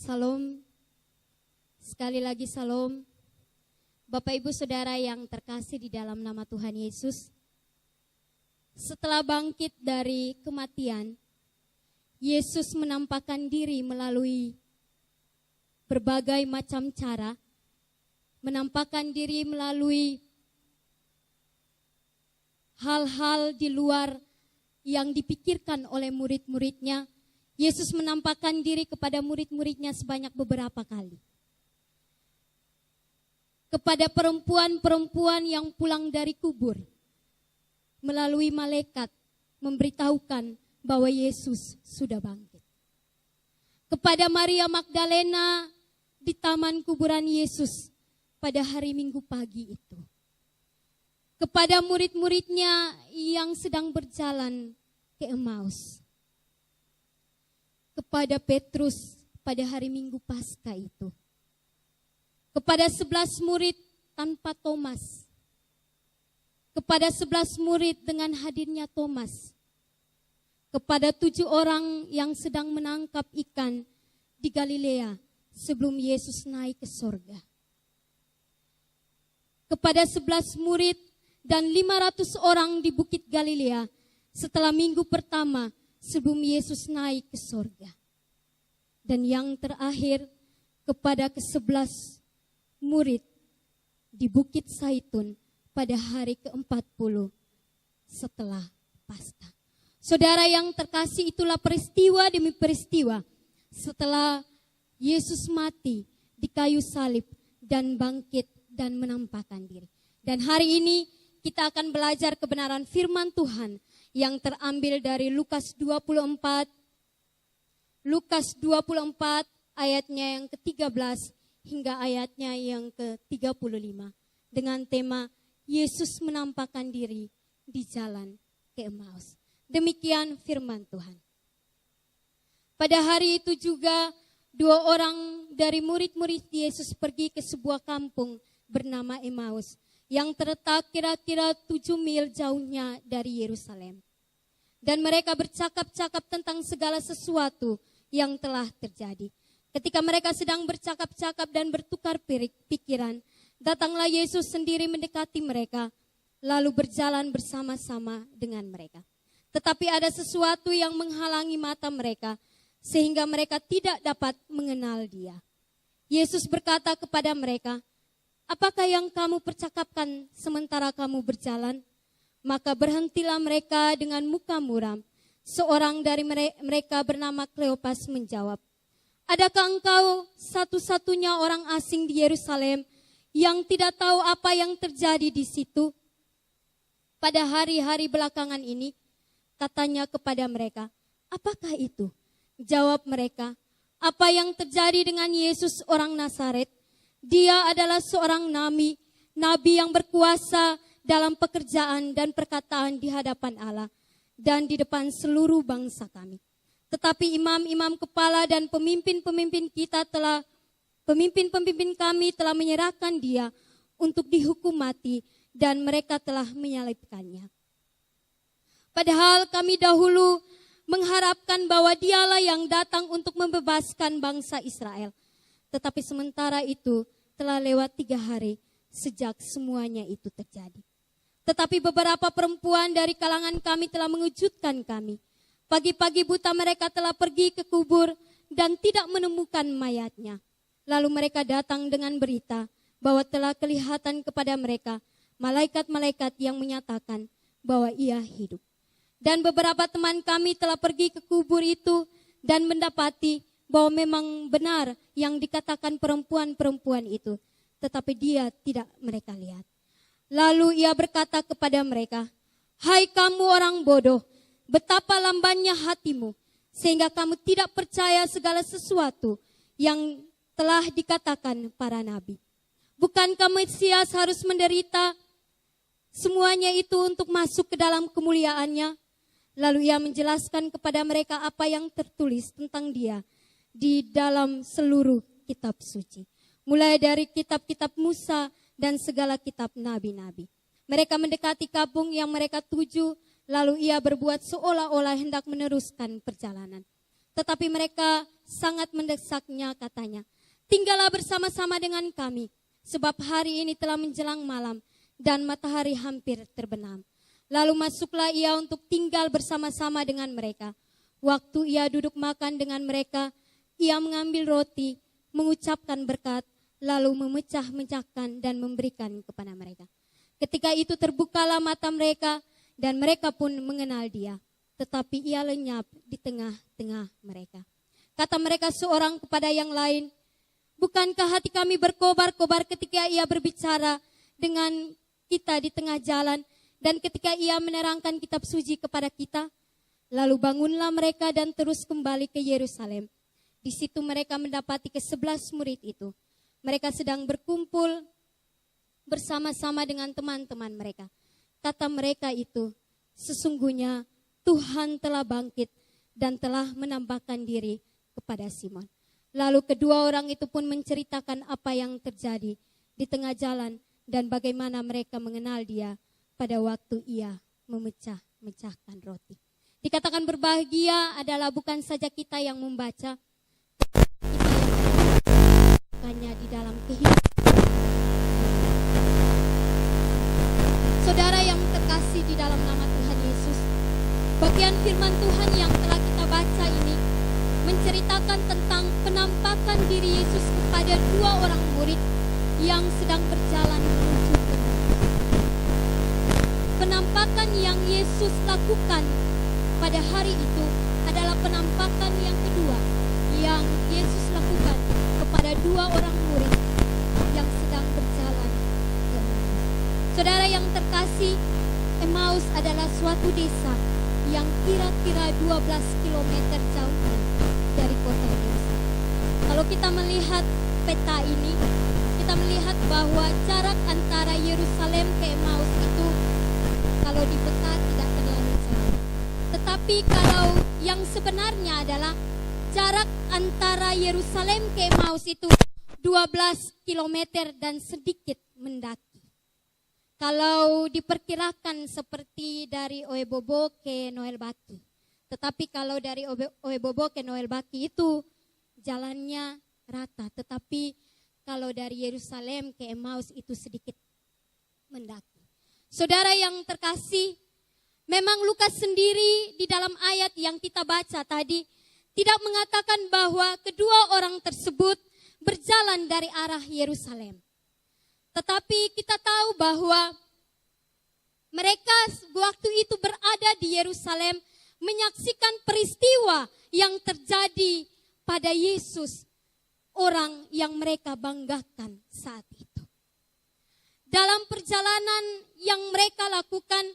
Salam, sekali lagi salam. Bapak Ibu Saudara yang terkasih di dalam nama Tuhan Yesus. Setelah bangkit dari kematian, Yesus menampakkan diri melalui berbagai macam cara, menampakkan diri melalui hal-hal di luar yang dipikirkan oleh murid-muridnya. Yesus menampakkan diri kepada murid-muridnya sebanyak beberapa kali. Kepada perempuan-perempuan yang pulang dari kubur, melalui malaikat memberitahukan bahwa Yesus sudah bangkit. Kepada Maria Magdalena di taman kuburan Yesus pada hari Minggu pagi itu. Kepada murid-muridnya yang sedang berjalan ke Emmaus. Kepada Petrus pada hari Minggu Paskah itu. Kepada 11 murid tanpa Thomas. Kepada 11 murid dengan hadirnya Thomas. Kepada 7 orang yang sedang menangkap ikan di Galilea sebelum Yesus naik ke sorga. Kepada 11 murid dan 500 orang di Bukit Galilea setelah minggu pertama sebelum Yesus naik ke sorga. Dan yang terakhir kepada ke-11 murid di Bukit Zaitun pada hari ke-40 setelah Paskah. Saudara yang terkasih, itulah peristiwa demi peristiwa setelah Yesus mati di kayu salib dan bangkit dan menampakkan diri. Dan hari ini kita akan belajar kebenaran firman Tuhan yang terambil dari Lukas 24 ayatnya yang ke-13 hingga ayatnya yang ke-35 dengan tema Yesus menampakkan diri di jalan ke Emmaus. Demikian firman Tuhan. Pada hari itu juga 2 orang dari murid-murid Yesus pergi ke sebuah kampung bernama Emmaus yang terletak kira-kira 7 mil jauhnya dari Yerusalem. Dan mereka bercakap-cakap tentang segala sesuatu yang telah terjadi. Ketika mereka sedang bercakap-cakap dan bertukar pikiran, datanglah Yesus sendiri mendekati mereka, lalu berjalan bersama-sama dengan mereka. Tetapi ada sesuatu yang menghalangi mata mereka, sehingga mereka tidak dapat mengenal Dia. Yesus berkata kepada mereka, "Apakah yang kamu percakapkan sementara kamu berjalan?" Maka berhentilah mereka dengan muka muram. Seorang dari mereka bernama Kleopas menjawab, "Adakah engkau satu-satunya orang asing di Yerusalem yang tidak tahu apa yang terjadi di situ pada hari-hari belakangan ini?" Katanya kepada mereka, "Apakah itu?" Jawab mereka, "Apa yang terjadi dengan Yesus orang Nazaret? Dia adalah seorang nabi yang berkuasa dalam pekerjaan dan perkataan di hadapan Allah dan di depan seluruh bangsa kami. Tetapi imam-imam kepala dan pemimpin-pemimpin kami telah menyerahkan Dia untuk dihukum mati dan mereka telah menyalibkannya. Padahal kami dahulu mengharapkan bahwa Dialah yang datang untuk membebaskan bangsa Israel. Tetapi sementara itu telah lewat 3 hari sejak semuanya itu terjadi. Tetapi beberapa perempuan dari kalangan kami telah mengejutkan kami. Pagi-pagi buta mereka telah pergi ke kubur dan tidak menemukan mayatnya. Lalu mereka datang dengan berita bahwa telah kelihatan kepada mereka malaikat-malaikat yang menyatakan bahwa ia hidup. Dan beberapa teman kami telah pergi ke kubur itu dan mendapati bahwa memang benar yang dikatakan perempuan-perempuan itu. Tetapi dia tidak mereka lihat. Lalu ia berkata kepada mereka, "Hai kamu orang bodoh, betapa lambannya hatimu, sehingga kamu tidak percaya segala sesuatu yang telah dikatakan para nabi. Bukankah Mesias harus menderita semuanya itu untuk masuk ke dalam kemuliaannya?" Lalu ia menjelaskan kepada mereka apa yang tertulis tentang Dia di dalam seluruh kitab suci. Mulai dari kitab-kitab Musa dan segala kitab nabi-nabi. Mereka mendekati kampung yang mereka tuju, lalu ia berbuat seolah-olah hendak meneruskan perjalanan. Tetapi mereka sangat mendesaknya, katanya, tinggallah bersama-sama dengan kami, sebab hari ini telah menjelang malam dan matahari hampir terbenam. Lalu masuklah ia untuk tinggal bersama-sama dengan mereka. Waktu ia duduk makan dengan mereka, ia mengambil roti, mengucapkan berkat, lalu memecah-mecahkan dan memberikan kepada mereka. Ketika itu terbukalah mata mereka, dan mereka pun mengenal dia. Tetapi ia lenyap di tengah-tengah mereka. Kata mereka seorang kepada yang lain, bukankah hati kami berkobar-kobar ketika ia berbicara dengan kita di tengah jalan, dan ketika ia menerangkan kitab suci kepada kita? Lalu bangunlah mereka dan terus kembali ke Yerusalem. Di situ mereka mendapati ke-11 murid itu. Mereka sedang berkumpul bersama-sama dengan teman-teman mereka. Kata mereka itu, sesungguhnya Tuhan telah bangkit dan telah menambahkan diri kepada Simon. Lalu kedua orang itu pun menceritakan apa yang terjadi di tengah jalan dan bagaimana mereka mengenal dia pada waktu ia memecah-mecahkan roti. Dikatakan berbahagia adalah bukan saja kita yang membaca, kita yang di dalam kehidupan. Saudara yang terkasih di dalam nama Tuhan Yesus, bagian firman Tuhan yang telah kita baca ini menceritakan tentang penampakan diri Yesus kepada dua orang murid yang sedang berjalan menuju ke Emmaus. Penampakan yang Yesus lakukan pada hari itu adalah penampakan yang kedua yang Yesus lakukan kepada dua orang murid yang sedang berjalan ke Emmaus. Saudara yang terkasih, Emmaus adalah suatu desa yang kira-kira 12 km jauhnya dari kota Yerusalem. Kalau kita melihat peta ini, kita melihat bahwa jarak antara Yerusalem ke Emmaus itu kalau di peta tidak terlalu jauh. Tetapi kalau yang sebenarnya adalah jarak antara Yerusalem ke Emmaus itu 12 km dan sedikit mendaki. Kalau diperkirakan seperti dari Oebobo ke Noel Baki. Tetapi kalau dari Oebobo ke Noel Baki itu jalannya rata. Tetapi kalau dari Yerusalem ke Emmaus itu sedikit mendaki. Saudara yang terkasih, memang Lukas sendiri di dalam ayat yang kita baca tadi tidak mengatakan bahwa kedua orang tersebut berjalan dari arah Yerusalem. Tetapi kita tahu bahwa mereka waktu itu berada di Yerusalem menyaksikan peristiwa yang terjadi pada Yesus, orang yang mereka banggakan saat itu. Dalam perjalanan yang mereka lakukan,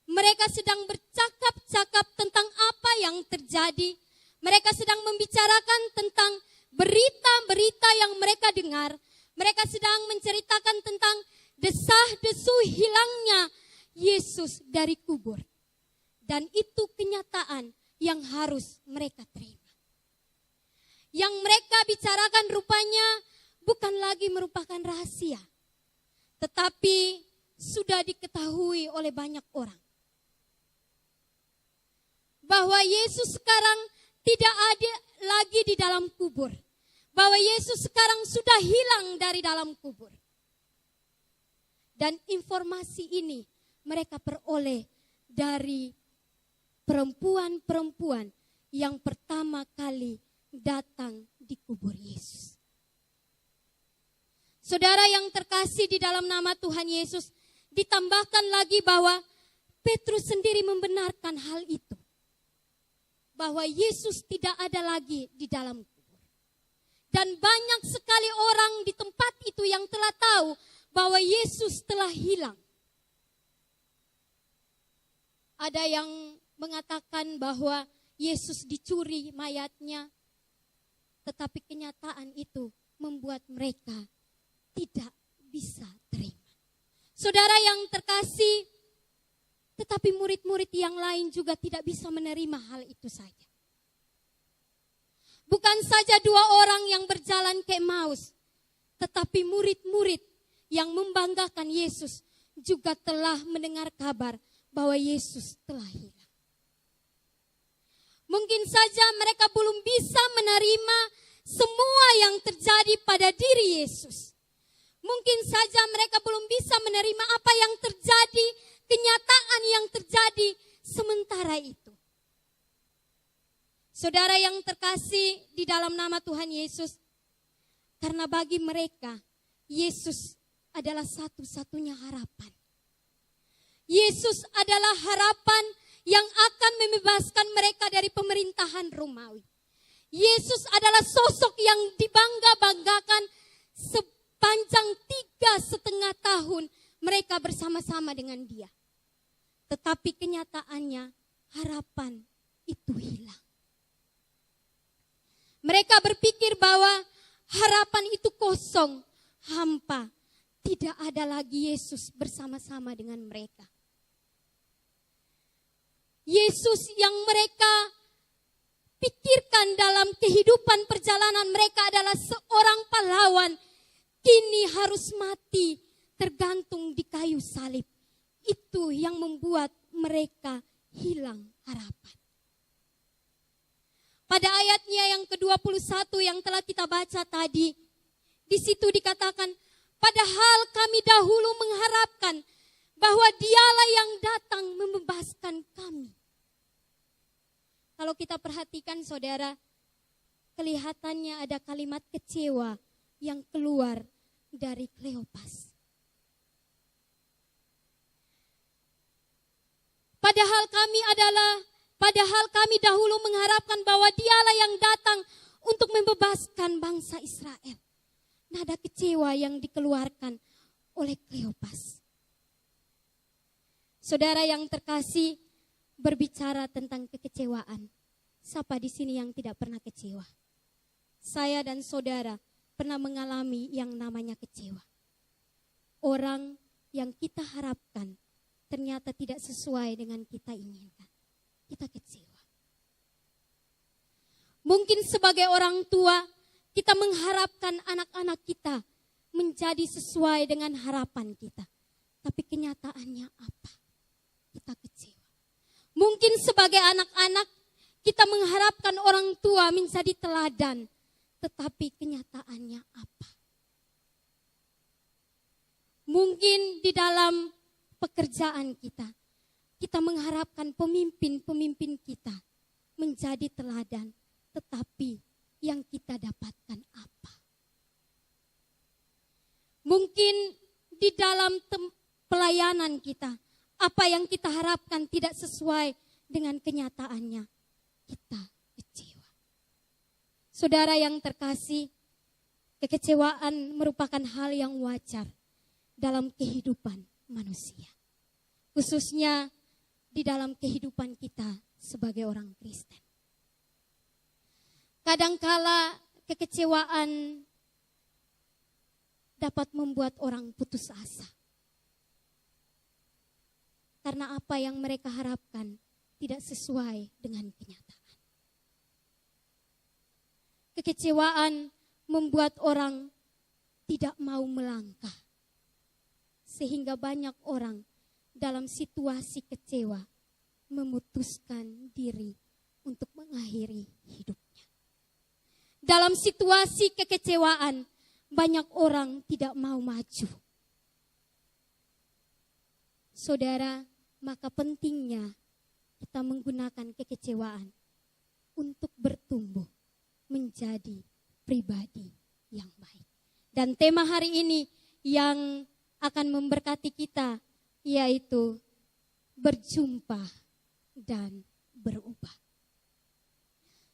mereka sedang bercakap-cakap tentang apa yang terjadi. Mereka sedang membicarakan tentang berita-berita yang mereka dengar. Mereka sedang menceritakan tentang desah-desu hilangnya Yesus dari kubur. Dan itu kenyataan yang harus mereka terima. Yang mereka bicarakan rupanya bukan lagi merupakan rahasia, tetapi sudah diketahui oleh banyak orang. Bahwa Yesus sekarang tidak ada lagi di dalam kubur. Bahwa Yesus sekarang sudah hilang dari dalam kubur. Dan informasi ini mereka peroleh dari perempuan-perempuan yang pertama kali datang di kubur Yesus. Saudara yang terkasih di dalam nama Tuhan Yesus, ditambahkan lagi bahwa Petrus sendiri membenarkan hal itu. Bahwa Yesus tidak ada lagi di dalam kubur. Dan banyak sekali orang di tempat itu yang telah tahu bahwa Yesus telah hilang. Ada yang mengatakan bahwa Yesus dicuri mayatnya, tetapi kenyataan itu membuat mereka tidak bisa terima. Saudara yang terkasih, tetapi murid-murid yang lain juga tidak bisa menerima hal itu saja. Bukan saja dua orang yang berjalan ke Emmaus, tetapi murid-murid yang membanggakan Yesus juga telah mendengar kabar bahwa Yesus telah hilang. Mungkin saja mereka belum bisa menerima semua yang terjadi pada diri Yesus. Mungkin saja mereka belum bisa menerima apa yang terjadi, kenyataan yang terjadi sementara itu. Saudara yang terkasih di dalam nama Tuhan Yesus, karena bagi mereka Yesus adalah satu-satunya harapan. Yesus adalah harapan yang akan membebaskan mereka dari pemerintahan Romawi. Yesus adalah sosok yang dibangga-banggakan sepanjang 3,5 tahun mereka bersama-sama dengan Dia. Tetapi kenyataannya harapan itu hilang. Mereka berpikir bahwa harapan itu kosong, hampa. Tidak ada lagi Yesus bersama-sama dengan mereka. Yesus yang mereka pikirkan dalam kehidupan perjalanan mereka adalah seorang pahlawan, kini harus mati tergantung di kayu salib. Itu yang membuat mereka hilang harapan. Pada ayatnya yang ke-21 yang telah kita baca tadi, di situ dikatakan, padahal kami dahulu mengharapkan bahwa Dialah yang datang membebaskan kami. Kalau kita perhatikan saudara, kelihatannya ada kalimat kecewa yang keluar dari Kleopas. Padahal kami dahulu mengharapkan bahwa Dialah yang datang untuk membebaskan bangsa Israel. Nada kecewa yang dikeluarkan oleh Kleopas. Saudara yang terkasih, berbicara tentang kekecewaan. Siapa di sini yang tidak pernah kecewa? Saya dan saudara pernah mengalami yang namanya kecewa. Orang yang kita harapkan ternyata tidak sesuai dengan kita inginkan. Kita kecewa. Mungkin sebagai orang tua, kita mengharapkan anak-anak kita menjadi sesuai dengan harapan kita. Tapi kenyataannya apa? Kita kecewa. Mungkin sebagai anak-anak, kita mengharapkan orang tua menjadi teladan. Tetapi kenyataannya apa? Mungkin di dalam pekerjaan kita, kita mengharapkan pemimpin-pemimpin kita menjadi teladan. Tetapi yang kita dapatkan apa? Mungkin di dalam pelayanan kita, apa yang kita harapkan tidak sesuai dengan kenyataannya. Kita kecewa. Saudara yang terkasih, kekecewaan merupakan hal yang wajar dalam kehidupan manusia. Khususnya di dalam kehidupan kita sebagai orang Kristen. Kadangkala kekecewaan dapat membuat orang putus asa. Karena apa yang mereka harapkan tidak sesuai dengan kenyataan. Kekecewaan membuat orang tidak mau melangkah. Sehingga banyak orang dalam situasi kecewa memutuskan diri untuk mengakhiri hidupnya. Dalam situasi kekecewaan, banyak orang tidak mau maju. Saudara, maka pentingnya kita menggunakan kekecewaan untuk bertumbuh menjadi pribadi yang baik. Dan tema hari ini yang akan memberkati kita yaitu berjumpa dan berubah.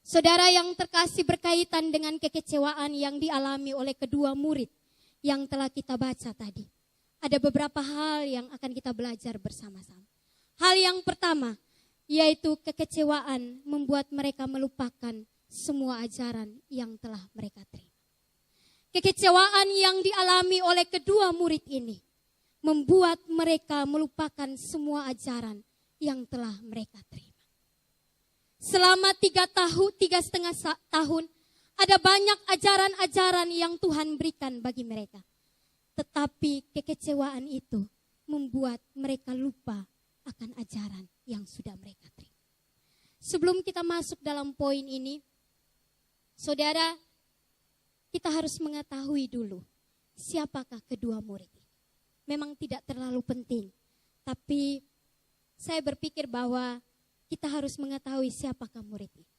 Saudara yang terkasih, berkaitan dengan kekecewaan yang dialami oleh kedua murid yang telah kita baca tadi. Ada beberapa hal yang akan kita belajar bersama-sama. Hal yang pertama, yaitu kekecewaan membuat mereka melupakan semua ajaran yang telah mereka terima. Kekecewaan yang dialami oleh kedua murid ini membuat mereka melupakan semua ajaran yang telah mereka terima. Selama 3,5 tahun, ada banyak ajaran-ajaran yang Tuhan berikan bagi mereka. Tetapi kekecewaan itu membuat mereka lupa akan ajaran yang sudah mereka terima. sebelum kita masuk dalam poin ini, saudara, kita harus mengetahui dulu siapakah kedua murid ini. Memang tidak terlalu penting, tapi saya berpikir bahwa kita harus mengetahui siapakah murid ini.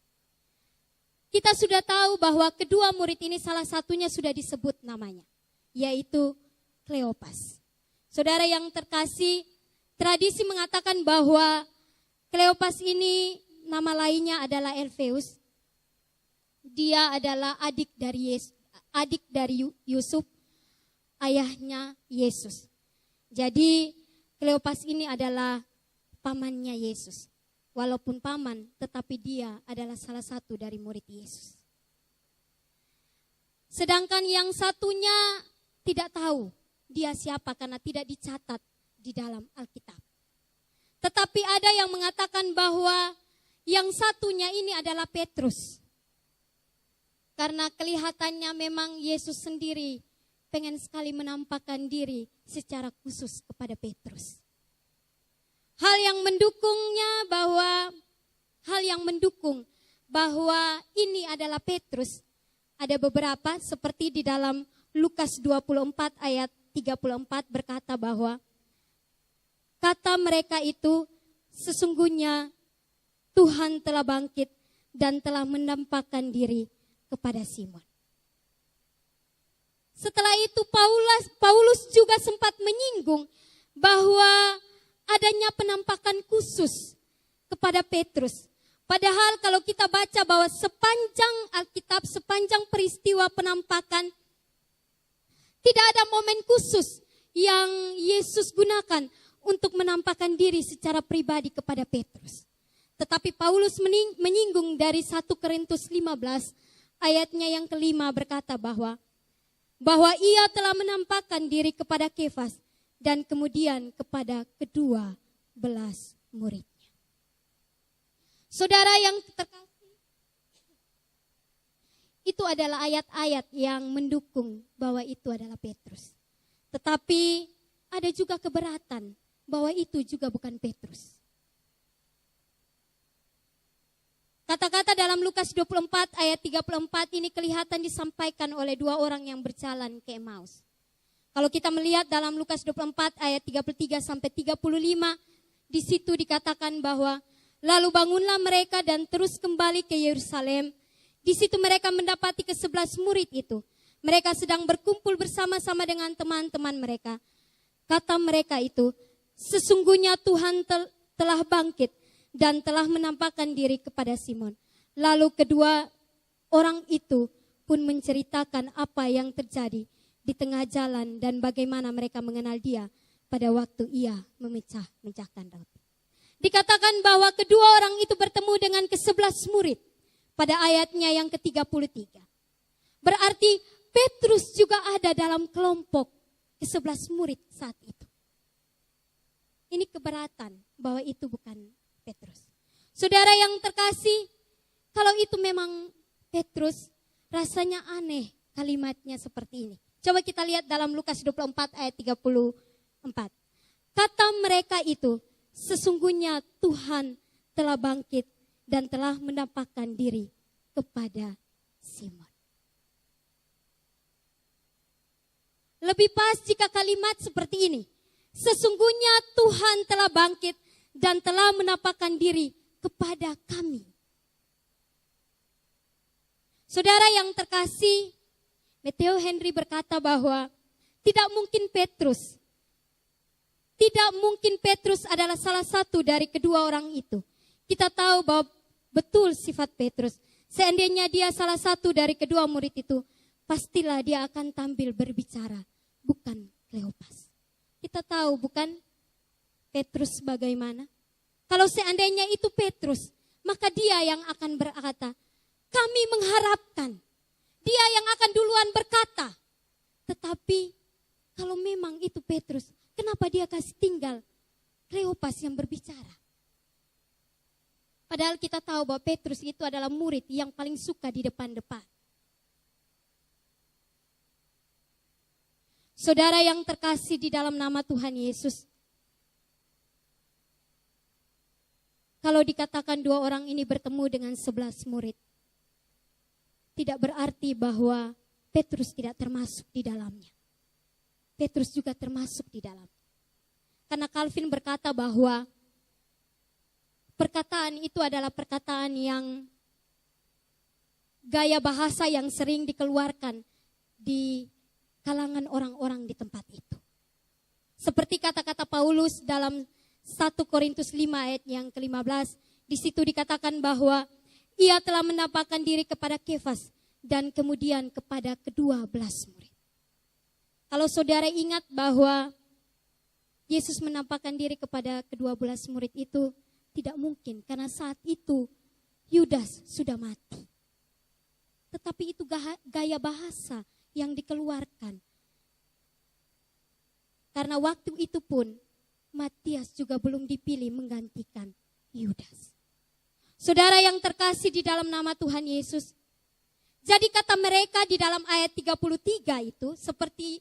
Kita sudah tahu bahwa kedua murid ini salah satunya sudah disebut namanya, yaitu Kleopas. Saudara yang terkasih, tradisi mengatakan bahwa Kleopas ini nama lainnya adalah Alpheus. Dia adalah adik dari Yusuf, ayahnya Yesus. Jadi Kleopas ini adalah pamannya Yesus. Walaupun paman, tetapi dia adalah salah satu dari murid Yesus. Sedangkan yang satunya tidak tahu dia siapa karena tidak dicatat di dalam Alkitab. Tetapi ada yang mengatakan bahwa yang satunya ini adalah Petrus. Karena kelihatannya memang Yesus sendiri pengen sekali menampakkan diri secara khusus kepada Petrus. Hal yang mendukung bahwa ini adalah Petrus, ada beberapa seperti di dalam Lukas 24 ayat 34 berkata bahwa kata mereka itu sesungguhnya Tuhan telah bangkit dan telah menampakkan diri kepada Simon. Setelah itu Paulus juga sempat menyinggung bahwa adanya penampakan khusus kepada Petrus. Padahal kalau kita baca bahwa sepanjang Alkitab, sepanjang peristiwa penampakan, tidak ada momen khusus yang Yesus gunakan untuk menampakkan diri secara pribadi kepada Petrus. Tetapi Paulus menyinggung dari 1 Korintus 15 ayatnya yang kelima berkata bahwa ia telah menampakkan diri kepada Kefas dan kemudian kepada kedua belas muridnya. Saudara yang terkasih, itu adalah ayat-ayat yang mendukung bahwa itu adalah Petrus. Tetapi ada juga keberatan bahwa itu juga bukan Petrus. Kata-kata dalam Lukas 24 ayat 34 ini kelihatan disampaikan oleh dua orang yang berjalan ke Emmaus. Kalau kita melihat dalam Lukas 24 ayat 33 sampai 35, di situ dikatakan bahwa lalu bangunlah mereka dan terus kembali ke Yerusalem. Di situ mereka mendapati ke-11 murid itu. Mereka sedang berkumpul bersama-sama dengan teman-teman mereka. Kata mereka itu, sesungguhnya Tuhan telah bangkit dan telah menampakkan diri kepada Simon. Lalu kedua orang itu pun menceritakan apa yang terjadi di tengah jalan dan bagaimana mereka mengenal dia pada waktu ia memecahkan roti. Dikatakan bahwa kedua orang itu bertemu dengan ke-11 murid pada ayatnya yang ke-33. Berarti Petrus juga ada dalam kelompok ke-11 murid saat itu. Ini keberatan bahwa itu bukan Petrus. Saudara yang terkasih, kalau itu memang Petrus, rasanya aneh kalimatnya seperti ini. Coba kita lihat dalam Lukas 24 ayat 34. Kata mereka itu, sesungguhnya Tuhan telah bangkit dan telah menampakkan diri kepada Simon. Lebih pas jika kalimat seperti ini. Sesungguhnya Tuhan telah bangkit dan telah menampakkan diri kepada kami. Saudara yang terkasih, Matthew Henry berkata bahwa tidak mungkin Petrus adalah salah satu dari kedua orang itu. Kita tahu bahwa betul sifat Petrus. Seandainya dia salah satu dari kedua murid itu, pastilah dia akan tampil berbicara, bukan Kleopas. Kita tahu bukan Petrus bagaimana? Kalau seandainya itu Petrus, maka dia yang akan berkata, kami mengharapkan. Dia yang akan duluan berkata. Tetapi kalau memang itu Petrus, kenapa dia kasih tinggal Kleopas yang berbicara? Padahal kita tahu bahwa Petrus itu adalah murid yang paling suka di depan-depan. Saudara yang terkasih di dalam nama Tuhan Yesus. Kalau dikatakan 2 orang ini bertemu dengan 11 murid, tidak berarti bahwa Petrus tidak termasuk di dalamnya. Petrus juga termasuk di dalam. Karena Calvin berkata bahwa perkataan itu adalah perkataan yang gaya bahasa yang sering dikeluarkan di kalangan orang-orang di tempat itu. Seperti kata-kata Paulus dalam 1 Korintus 5 ayat yang ke-15. Di situ dikatakan bahwa ia telah menampakkan diri kepada Kefas dan kemudian kepada ke-12 murid. Kalau saudara ingat bahwa Yesus menampakkan diri kepada ke-12 murid itu tidak mungkin karena saat itu Yudas sudah mati. Tetapi itu gaya bahasa yang dikeluarkan. Karena waktu itu pun Matias juga belum dipilih menggantikan Yudas. Saudara yang terkasih di dalam nama Tuhan Yesus. Jadi kata mereka di dalam ayat 33 itu seperti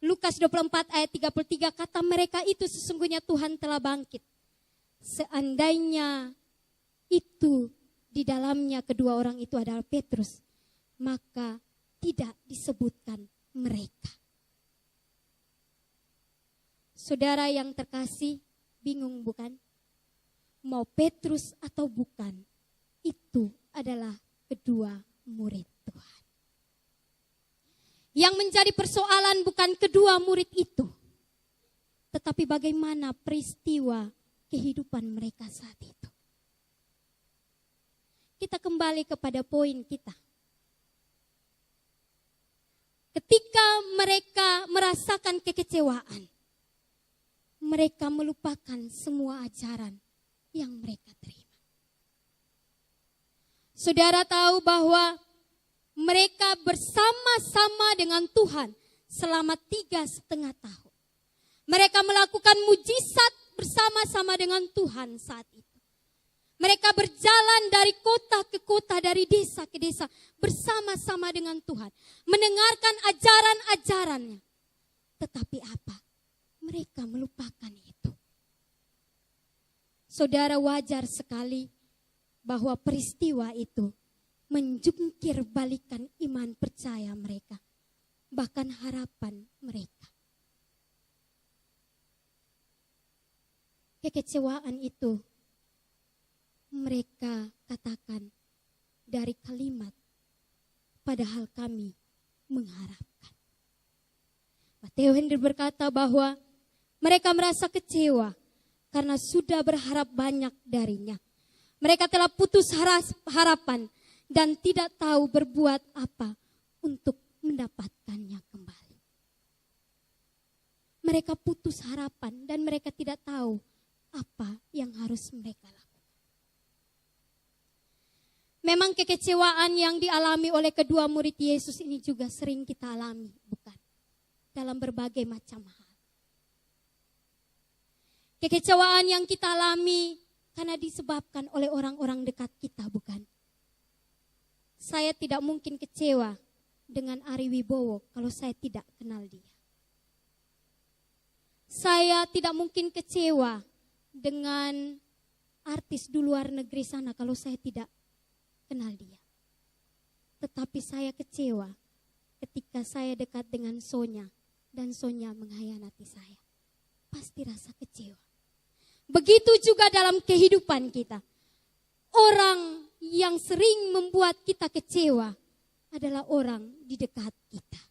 Lukas 24 ayat 33, kata mereka itu sesungguhnya Tuhan telah bangkit. Seandainya itu di dalamnya kedua orang itu adalah Petrus, maka tidak disebutkan mereka. Saudara yang terkasih, bingung bukan? Mau Petrus atau bukan, itu adalah kedua murid Tuhan. Yang menjadi persoalan bukan kedua murid itu, tetapi bagaimana peristiwa kehidupan mereka saat itu. Kita kembali kepada poin kita. Ketika mereka merasakan kekecewaan, mereka melupakan semua ajaran yang mereka terima. Saudara tahu bahwa mereka bersama-sama dengan Tuhan selama 3,5 tahun. Mereka melakukan mujizat bersama-sama dengan Tuhan saat itu. Mereka berjalan dari kota ke kota, dari desa ke desa bersama-sama dengan Tuhan. Mendengarkan ajaran-ajarannya. Tetapi apa? Mereka melupakan itu. Saudara, wajar sekali bahwa peristiwa itu menjungkir balikan iman percaya mereka, bahkan harapan mereka. Kekecewaan itu mereka katakan dari kalimat, padahal kami mengharapkan. Matteo Henry berkata bahwa mereka merasa kecewa karena sudah berharap banyak darinya. Mereka telah putus harapan dan tidak tahu berbuat apa untuk mendapatkannya kembali. Mereka putus harapan dan mereka tidak tahu apa yang harus mereka lakukan. Memang kekecewaan yang dialami oleh kedua murid Yesus ini juga sering kita alami, bukan? Dalam berbagai macam hal. Kekecewaan yang kita alami karena disebabkan oleh orang-orang dekat kita, bukan? Saya tidak mungkin kecewa dengan Ari Wibowo kalau saya tidak kenal dia. Saya tidak mungkin kecewa dengan artis di luar negeri sana kalau saya tidak kenal dia. Tetapi saya kecewa ketika saya dekat dengan Sonya dan Sonya mengkhianati saya. Pasti rasa kecewa. Begitu juga dalam kehidupan kita. Orang yang sering membuat kita kecewa adalah orang di dekat kita.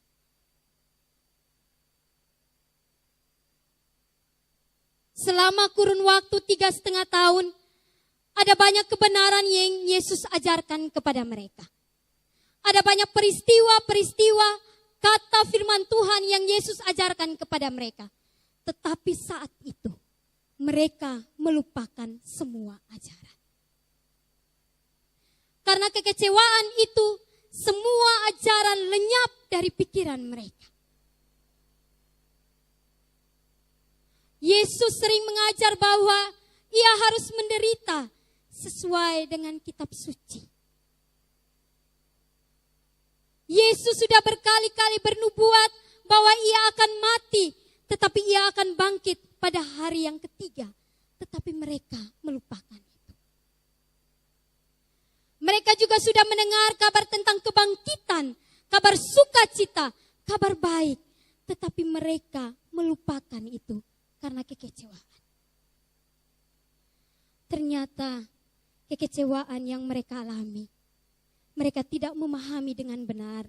Selama kurun waktu 3,5 tahun, ada banyak kebenaran yang Yesus ajarkan kepada mereka. Ada banyak peristiwa-peristiwa, kata firman Tuhan yang Yesus ajarkan kepada mereka. Tetapi saat itu, mereka melupakan semua ajaran. Karena kekecewaan itu, semua ajaran lenyap dari pikiran mereka. Yesus sering mengajar bahwa ia harus menderita sesuai dengan kitab suci. Yesus sudah berkali-kali bernubuat bahwa ia akan mati, tetapi ia akan bangkit pada hari yang ketiga. Tetapi mereka melupakan itu. Mereka juga sudah mendengar kabar tentang kebangkitan, kabar sukacita, kabar baik. Tetapi mereka melupakan itu karena kekecewaan. Ternyata kekecewaan yang mereka alami, mereka tidak memahami dengan benar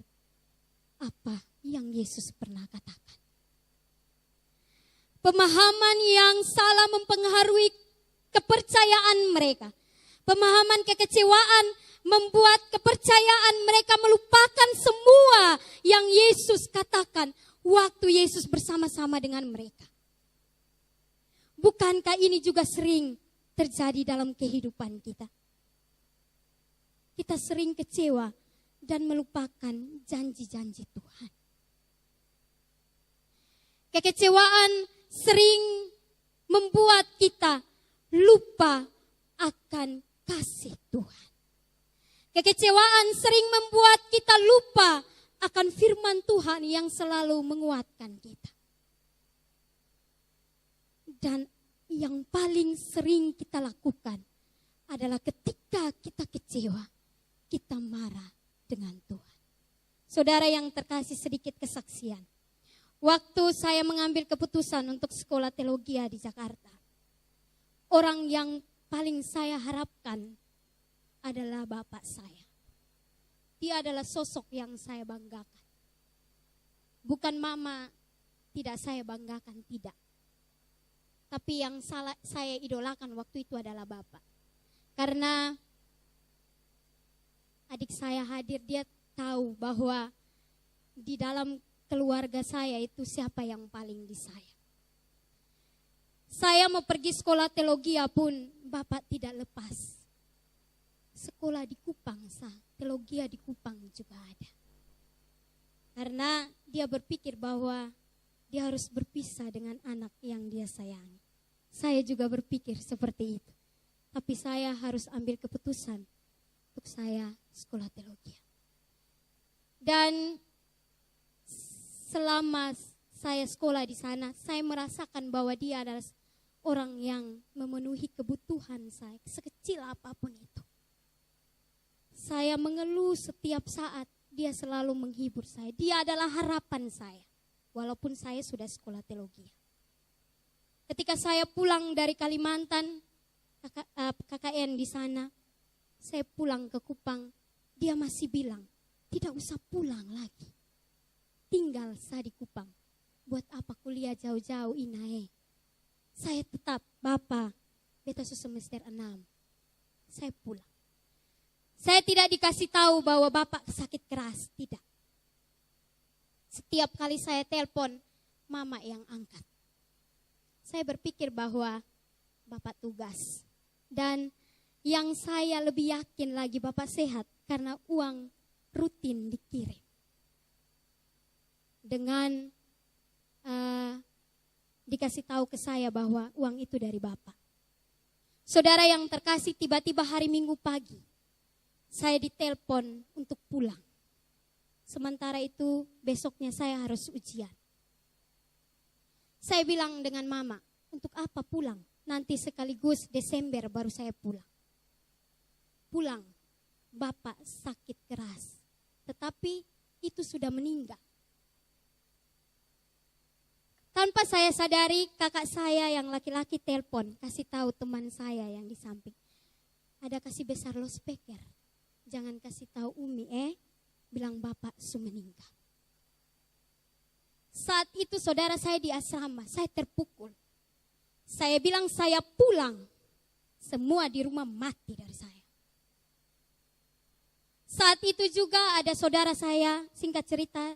apa yang Yesus pernah katakan. Pemahaman yang salah mempengaruhi kepercayaan mereka. Pemahaman kekecewaan membuat kepercayaan mereka melupakan semua yang Yesus katakan waktu Yesus bersama-sama dengan mereka. Bukankah ini juga sering terjadi dalam kehidupan kita? Kita sering kecewa dan melupakan janji-janji Tuhan. Kekecewaan sering membuat kita lupa akan kasih Tuhan. Kekecewaan sering membuat kita lupa akan firman Tuhan yang selalu menguatkan kita. Dan yang paling sering kita lakukan adalah ketika kita kecewa, kita marah dengan Tuhan. Saudara yang terkasih, sedikit kesaksian. Waktu saya mengambil keputusan untuk sekolah teologi di Jakarta, orang yang paling saya harapkan adalah bapak saya. Dia adalah sosok yang saya banggakan. Bukan mama tidak saya banggakan, tidak. Tapi yang saya idolakan waktu itu adalah bapak. Karena adik saya hadir, dia tahu bahwa di dalam keluarga saya itu siapa yang paling disayang. Saya mau pergi sekolah teologi pun bapak tidak lepas. Sekolah di Kupang, teologi di Kupang juga ada. Karena dia berpikir bahwa dia harus berpisah dengan anak yang dia sayangi. Saya juga berpikir seperti itu. Tapi saya harus ambil keputusan untuk saya sekolah teologi. Dan selama saya sekolah di sana, saya merasakan bahwa dia adalah orang yang memenuhi kebutuhan saya, sekecil apapun itu. Saya mengeluh setiap saat, dia selalu menghibur saya. Dia adalah harapan saya, walaupun saya sudah sekolah teologi. Ketika saya pulang dari Kalimantan, KKN di sana, saya pulang ke Kupang, dia masih bilang, tidak usah pulang lagi. Tinggal saya di Kupang. Buat apa kuliah jauh-jauh Inae? Saya tetap, Bapak, beta semester 6. Saya pulang. Saya tidak dikasih tahu bahwa Bapak sakit keras, tidak. Setiap kali saya telepon, Mama yang angkat. Saya berpikir bahwa Bapak tugas. Dan yang saya lebih yakin lagi Bapak sehat karena uang rutin dikirim. Dengan dikasih tahu ke saya bahwa uang itu dari Bapak. Saudara yang terkasih, tiba-tiba hari Minggu pagi, saya ditelepon untuk pulang. Sementara itu besoknya saya harus ujian. Saya bilang dengan Mama, untuk apa pulang? Nanti sekaligus Desember baru saya pulang. Pulang, Bapak sakit keras. Tetapi itu sudah meninggal. Tanpa saya sadari, kakak saya yang laki-laki telepon, kasih tahu teman saya yang di samping. Ada kasih besar loudspeaker. Jangan kasih tahu Umi, bilang Bapak su meninggal. Saat itu saudara saya di asrama, saya terpukul. Saya bilang saya pulang, semua di rumah mati dari saya. Saat itu juga ada saudara saya, singkat cerita,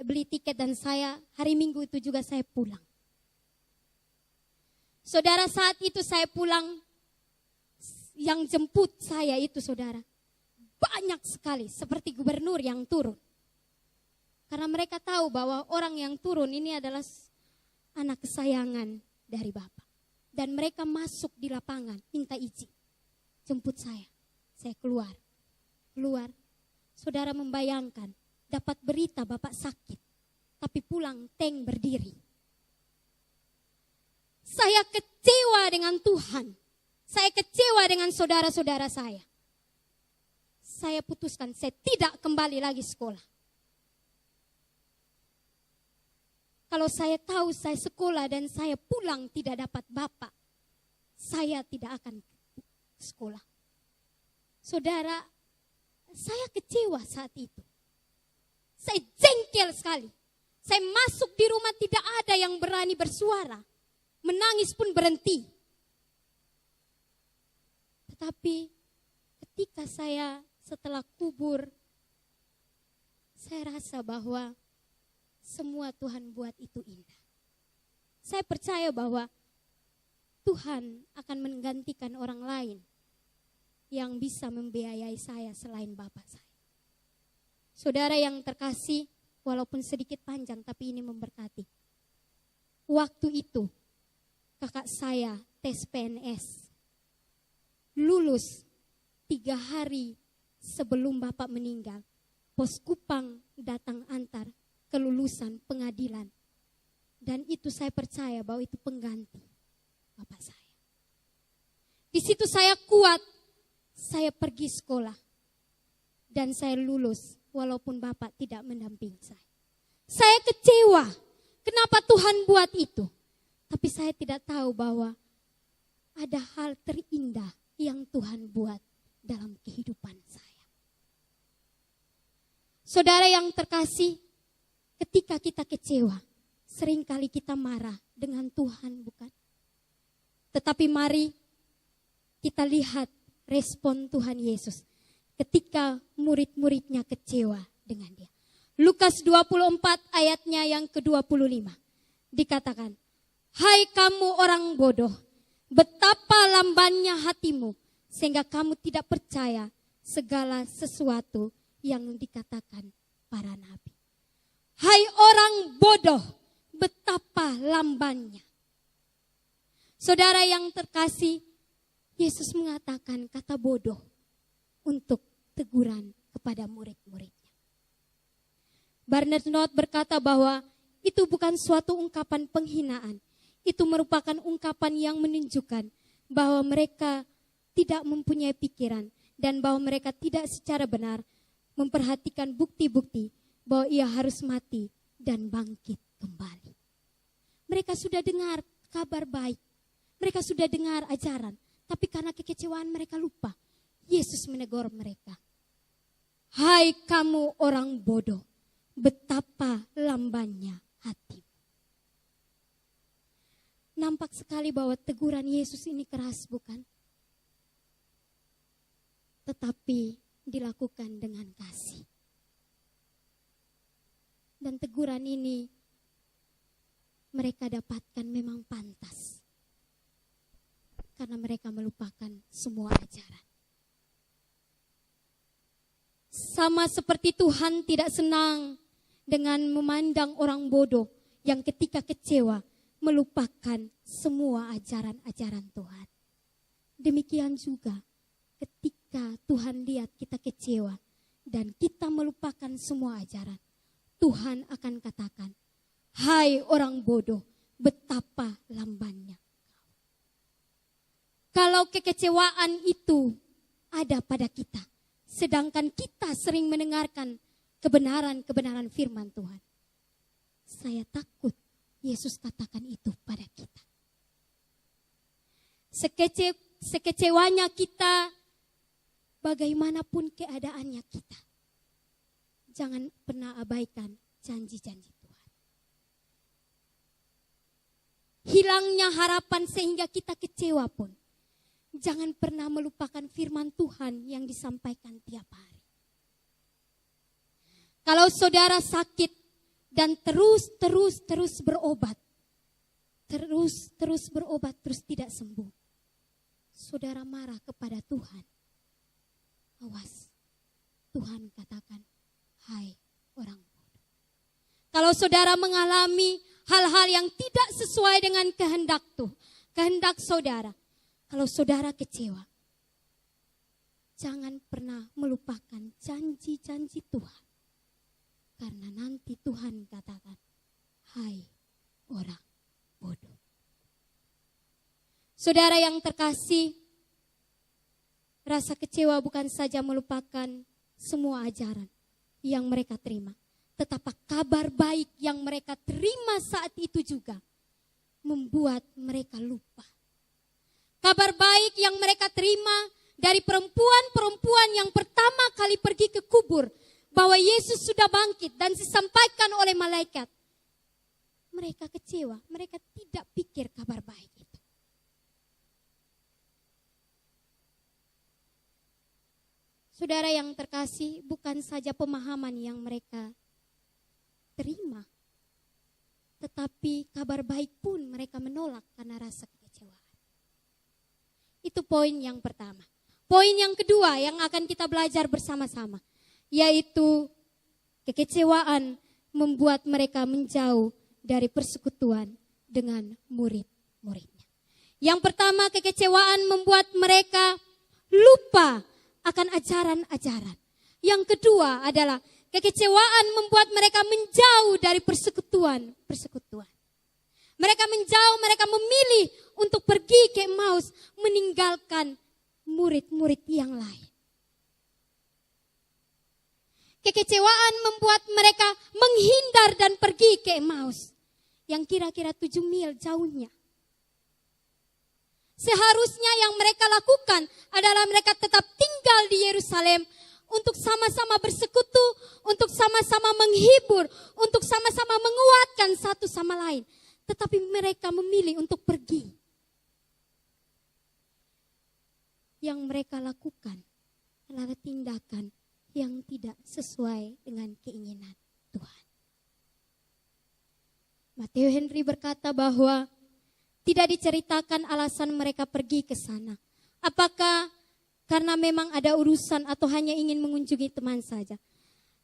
beli tiket dan saya hari Minggu itu juga saya pulang. Saudara, saat itu saya pulang, yang jemput saya itu saudara, banyak sekali seperti gubernur yang turun. Karena mereka tahu bahwa orang yang turun ini adalah anak kesayangan dari Bapak. Dan mereka masuk di lapangan, minta izin, jemput saya keluar. Saudara membayangkan, dapat berita Bapak sakit, tapi pulang tank berdiri. Saya kecewa dengan Tuhan. Saya kecewa dengan saudara-saudara saya. saya putuskan saya tidak kembali lagi sekolah. Kalau saya tahu saya sekolah dan saya pulang tidak dapat bapak, saya tidak akan sekolah. Saudara, saya kecewa saat itu. Saya jengkel sekali. Saya masuk di rumah tidak ada yang berani bersuara. Menangis pun berhenti. Tetapi ketika saya setelah kubur, saya rasa bahwa semua Tuhan buat itu indah. Saya percaya bahwa Tuhan akan menggantikan orang lain yang bisa membiayai saya selain Bapak saya. Saudara yang terkasih, walaupun sedikit panjang tapi ini memberkati. Waktu itu kakak saya tes PNS. Lulus 3 hari sebelum Bapak meninggal. Pos Kupang datang antar kelulusan pengadilan. Dan itu saya percaya bahwa itu pengganti Bapak saya. Di situ saya kuat, saya pergi sekolah. Dan saya lulus walaupun Bapak tidak mendampingi saya. Saya kecewa, kenapa Tuhan buat itu? Tapi saya tidak tahu bahwa ada hal terindah yang Tuhan buat dalam kehidupan saya. Saudara yang terkasih, ketika kita kecewa, seringkali kita marah dengan Tuhan, bukan? Tetapi mari kita lihat respon Tuhan Yesus ketika murid-muridnya kecewa dengan dia. Lukas 24 ayatnya yang ke-25 dikatakan, "Hai kamu orang bodoh, betapa lambannya hatimu sehingga kamu tidak percaya segala sesuatu yang dikatakan para nabi." Hai orang bodoh, betapa lambannya. Saudara yang terkasih, Yesus mengatakan kata bodoh untuk teguran kepada murid-muridnya. Barnard berkata bahwa itu bukan suatu ungkapan penghinaan. Itu merupakan ungkapan yang menunjukkan bahwa mereka tidak mempunyai pikiran dan bahwa mereka tidak secara benar memperhatikan bukti-bukti bahwa ia harus mati dan bangkit kembali. Mereka sudah dengar kabar baik. Mereka sudah dengar ajaran. Tapi karena kekecewaan mereka lupa. Yesus menegur mereka. Hai kamu orang bodoh, betapa lambannya hatimu. Nampak sekali bahwa teguran Yesus ini keras, bukan? Tetapi dilakukan dengan kasih. Dan teguran ini mereka dapatkan memang pantas. Karena mereka melupakan semua ajaran. Sama seperti Tuhan tidak senang dengan memandang orang bodoh yang ketika kecewa melupakan semua ajaran-ajaran Tuhan. Demikian juga ketika Tuhan lihat kita kecewa dan kita melupakan semua ajaran, Tuhan akan katakan, hai orang bodoh, betapa lambannya. Kalau kekecewaan itu ada pada kita, sedangkan kita sering mendengarkan kebenaran-kebenaran firman Tuhan, saya takut Yesus katakan itu pada kita. Sekecewanya kita, bagaimanapun keadaannya kita, jangan pernah abaikan janji-janji Tuhan. Hilangnya harapan sehingga kita kecewa pun, jangan pernah melupakan firman Tuhan yang disampaikan tiap hari. Kalau saudara sakit dan terus berobat, terus berobat, terus tidak sembuh, saudara marah kepada Tuhan. Awas, Tuhan katakan, hai orang bodoh. Kalau saudara mengalami hal-hal yang tidak sesuai dengan kehendak saudara, kalau saudara kecewa, jangan pernah melupakan janji-janji Tuhan. Karena nanti Tuhan katakan, hai orang bodoh. Saudara yang terkasih, Rasa kecewa bukan saja melupakan semua ajaran yang mereka terima, tetapi kabar baik yang mereka terima saat itu juga membuat mereka lupa. Kabar baik yang mereka terima dari perempuan-perempuan yang pertama kali pergi ke kubur, bahwa Yesus sudah bangkit dan disampaikan oleh malaikat. Mereka kecewa, mereka tidak pikir kabar baik itu. Saudara yang terkasih, bukan saja pemahaman yang mereka terima, tetapi kabar baik pun mereka menolak karena rasa kekecewaan. Itu poin yang pertama. Poin yang kedua yang akan kita belajar bersama-sama, yaitu kekecewaan membuat mereka menjauh dari persekutuan dengan murid-muridnya. Yang pertama, kekecewaan membuat mereka lupa akan ajaran-ajaran. Yang kedua adalah kekecewaan membuat mereka menjauh dari persekutuan. Mereka menjauh, mereka memilih untuk pergi ke Emmaus, meninggalkan murid-murid yang lain. Kekecewaan membuat mereka menghindar dan pergi ke Emmaus, yang kira-kira 7 mil jauhnya. Seharusnya yang mereka lakukan adalah mereka tetap tinggal di Yerusalem untuk sama-sama bersekutu, untuk sama-sama menghibur, untuk sama-sama menguatkan satu sama lain. Tetapi mereka memilih untuk pergi. Yang mereka lakukan adalah tindakan yang tidak sesuai dengan keinginan Tuhan. Matthew Henry berkata bahwa tidak diceritakan alasan mereka pergi ke sana. Apakah karena memang ada urusan atau hanya ingin mengunjungi teman saja?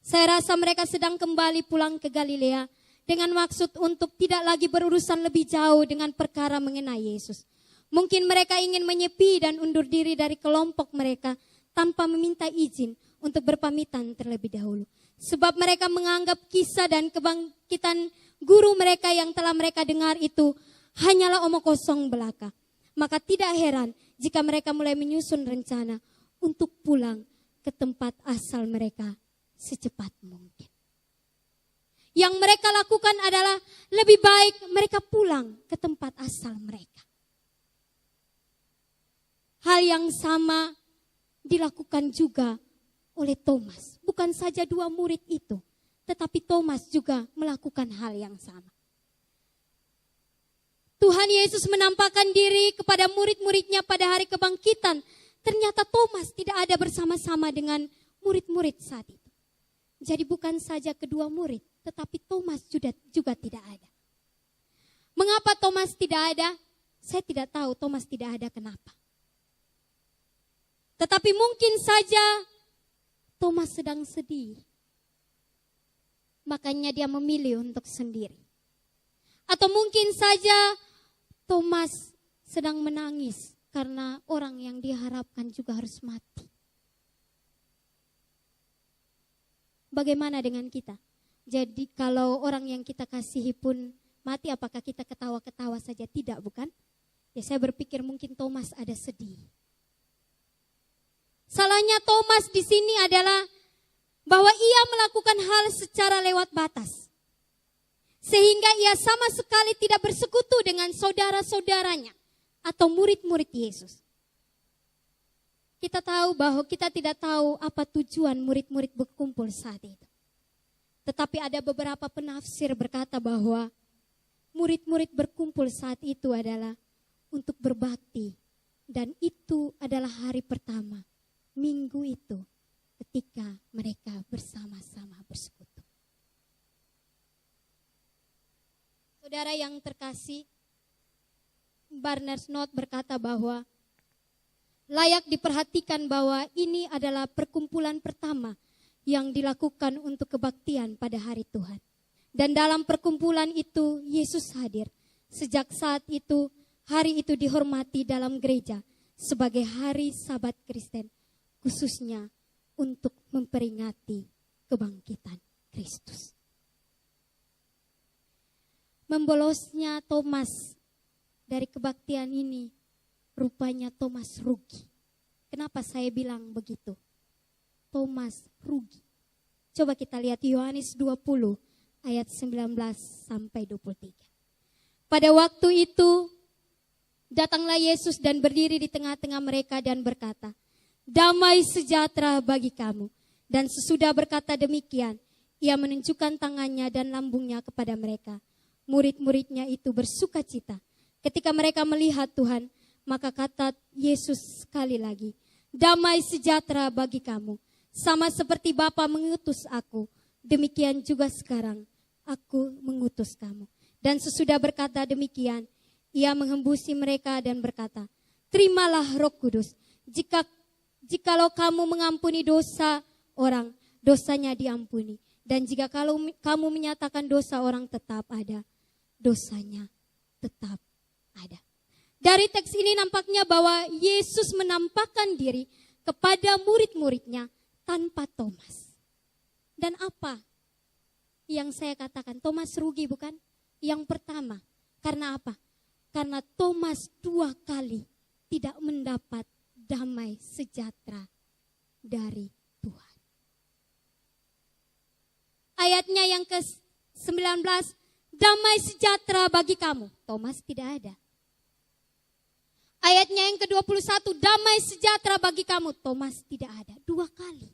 Saya rasa mereka sedang kembali pulang ke Galilea dengan maksud untuk tidak lagi berurusan lebih jauh dengan perkara mengenai Yesus. Mungkin mereka ingin menyepi dan undur diri dari kelompok mereka tanpa meminta izin untuk berpamitan terlebih dahulu. Sebab mereka menganggap kisah dan kebangkitan guru mereka yang telah mereka dengar itu hanyalah omong kosong belaka. Maka tidak heran jika mereka mulai menyusun rencana untuk pulang ke tempat asal mereka secepat mungkin. Yang mereka lakukan adalah lebih baik mereka pulang ke tempat asal mereka. Hal yang sama dilakukan juga oleh Thomas. Bukan saja 2 murid itu, tetapi Thomas juga melakukan hal yang sama. Tuhan Yesus menampakkan diri kepada murid-muridnya pada hari kebangkitan. Ternyata Thomas tidak ada bersama-sama dengan murid-murid saat itu. Jadi bukan saja kedua murid, tetapi Thomas juga tidak ada. Mengapa Thomas tidak ada? Saya tidak tahu Thomas tidak ada kenapa. Tetapi mungkin saja Thomas sedang sedih. Makanya dia memilih untuk sendiri. Atau mungkin saja Thomas sedang menangis karena orang yang diharapkan juga harus mati. Bagaimana dengan kita? Jadi kalau orang yang kita kasihi pun mati, apakah kita ketawa-ketawa saja? Tidak, bukan? Ya, saya berpikir mungkin Thomas ada sedih. Salahnya Thomas di sini adalah bahwa ia melakukan hal secara lewat batas. Sehingga ia sama sekali tidak bersekutu dengan saudara-saudaranya atau murid-murid Yesus. Kita tahu bahwa kita tidak tahu apa tujuan murid-murid berkumpul saat itu. Tetapi ada beberapa penafsir berkata bahwa murid-murid berkumpul saat itu adalah untuk berbakti. Dan itu adalah hari pertama, minggu itu, ketika mereka bersama-sama bersekutu. Saudara yang terkasih, Barnes Note berkata bahwa layak diperhatikan bahwa ini adalah perkumpulan pertama yang dilakukan untuk kebaktian pada hari Tuhan. Dan dalam perkumpulan itu Yesus hadir. Sejak saat itu, hari itu dihormati dalam gereja sebagai hari Sabat Kristen, khususnya untuk memperingati kebangkitan Kristus. Membolosnya Thomas dari kebaktian ini, rupanya Thomas rugi. Kenapa saya bilang begitu? Thomas rugi. Coba kita lihat Yohanes 20 ayat 19 sampai 23. Pada waktu itu datanglah Yesus dan berdiri di tengah-tengah mereka dan berkata, "Damai sejahtera bagi kamu." Dan sesudah berkata demikian, ia menunjukkan tangannya dan lambungnya kepada mereka. Murid-muridnya itu bersuka cita. Ketika mereka melihat Tuhan, maka kata Yesus sekali lagi, "Damai sejahtera bagi kamu. Sama seperti Bapa mengutus aku, demikian juga sekarang aku mengutus kamu." Dan sesudah berkata demikian, ia menghembusi mereka dan berkata, "Terimalah Roh Kudus. Jikalau kamu mengampuni dosa orang, dosanya diampuni. Dan jika kalau kamu menyatakan dosa orang, tetap ada, dosanya tetap ada." Dari teks ini nampaknya bahwa Yesus menampakkan diri kepada murid-muridnya tanpa Thomas. Dan apa yang saya katakan? Thomas rugi bukan? Yang pertama, karena apa? Karena Thomas 2 kali tidak mendapat damai sejahtera dari Tuhan. Ayatnya yang ke-19, damai sejahtera bagi kamu. Thomas tidak ada. Ayatnya yang ke-21, damai sejahtera bagi kamu. Thomas tidak ada. 2 kali.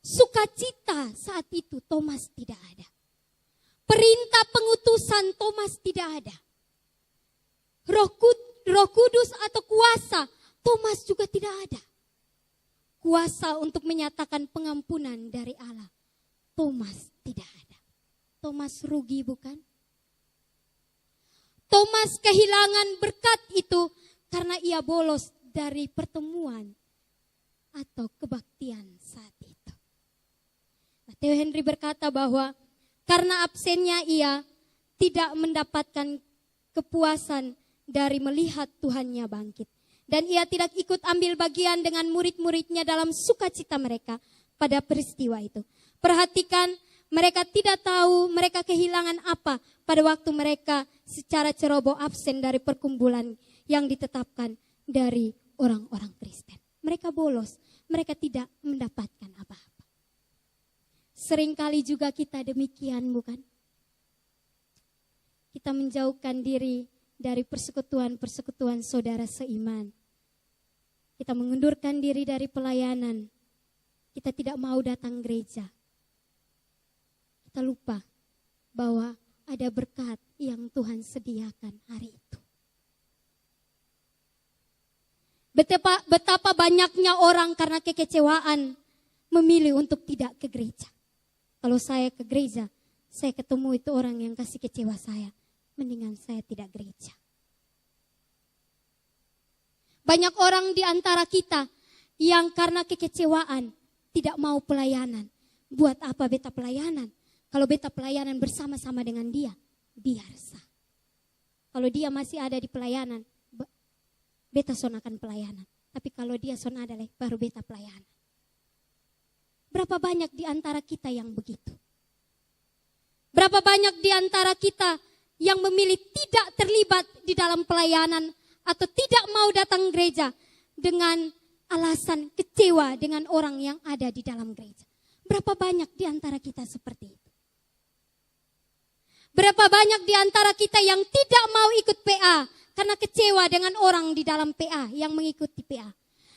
Sukacita saat itu Thomas tidak ada. Perintah pengutusan Thomas tidak ada. Roh Kudus atau kuasa Thomas juga tidak ada. Kuasa untuk menyatakan pengampunan dari Allah Thomas tidak ada. Thomas rugi bukan? Thomas kehilangan berkat itu karena ia bolos dari pertemuan atau kebaktian saat itu. Nah, Theo Henry berkata bahwa karena absennya ia tidak mendapatkan kepuasan dari melihat Tuhannya bangkit. Dan ia tidak ikut ambil bagian dengan murid-muridnya dalam sukacita mereka pada peristiwa itu. Perhatikan, mereka tidak tahu mereka kehilangan apa pada waktu mereka secara ceroboh absen dari perkumpulan yang ditetapkan dari orang-orang Kristen. Mereka bolos, mereka tidak mendapatkan apa-apa. Seringkali juga kita demikian bukan? Kita menjauhkan diri dari persekutuan-persekutuan saudara seiman. Kita mengundurkan diri dari pelayanan. Kita tidak mau datang gereja. Kita lupa bahwa ada berkat yang Tuhan sediakan hari itu. Betapa banyaknya orang karena kekecewaan memilih untuk tidak ke gereja. Kalau saya ke gereja, saya ketemu itu orang yang kasih kecewa saya. Mendingan saya tidak gereja. Banyak orang di antara kita yang karena kekecewaan tidak mau pelayanan. Buat apa beta pelayanan? Kalau beta pelayanan bersama-sama dengan dia, biar sah. Kalau dia masih ada di pelayanan, beta sonakan pelayanan. Tapi kalau dia son ada lagi, baru beta pelayanan. Berapa banyak di antara kita yang begitu? Berapa banyak di antara kita yang memilih tidak terlibat di dalam pelayanan atau tidak mau datang gereja dengan alasan kecewa dengan orang yang ada di dalam gereja? Berapa banyak di antara kita seperti itu? Berapa banyak di antara kita yang tidak mau ikut PA karena kecewa dengan orang di dalam PA yang mengikuti PA?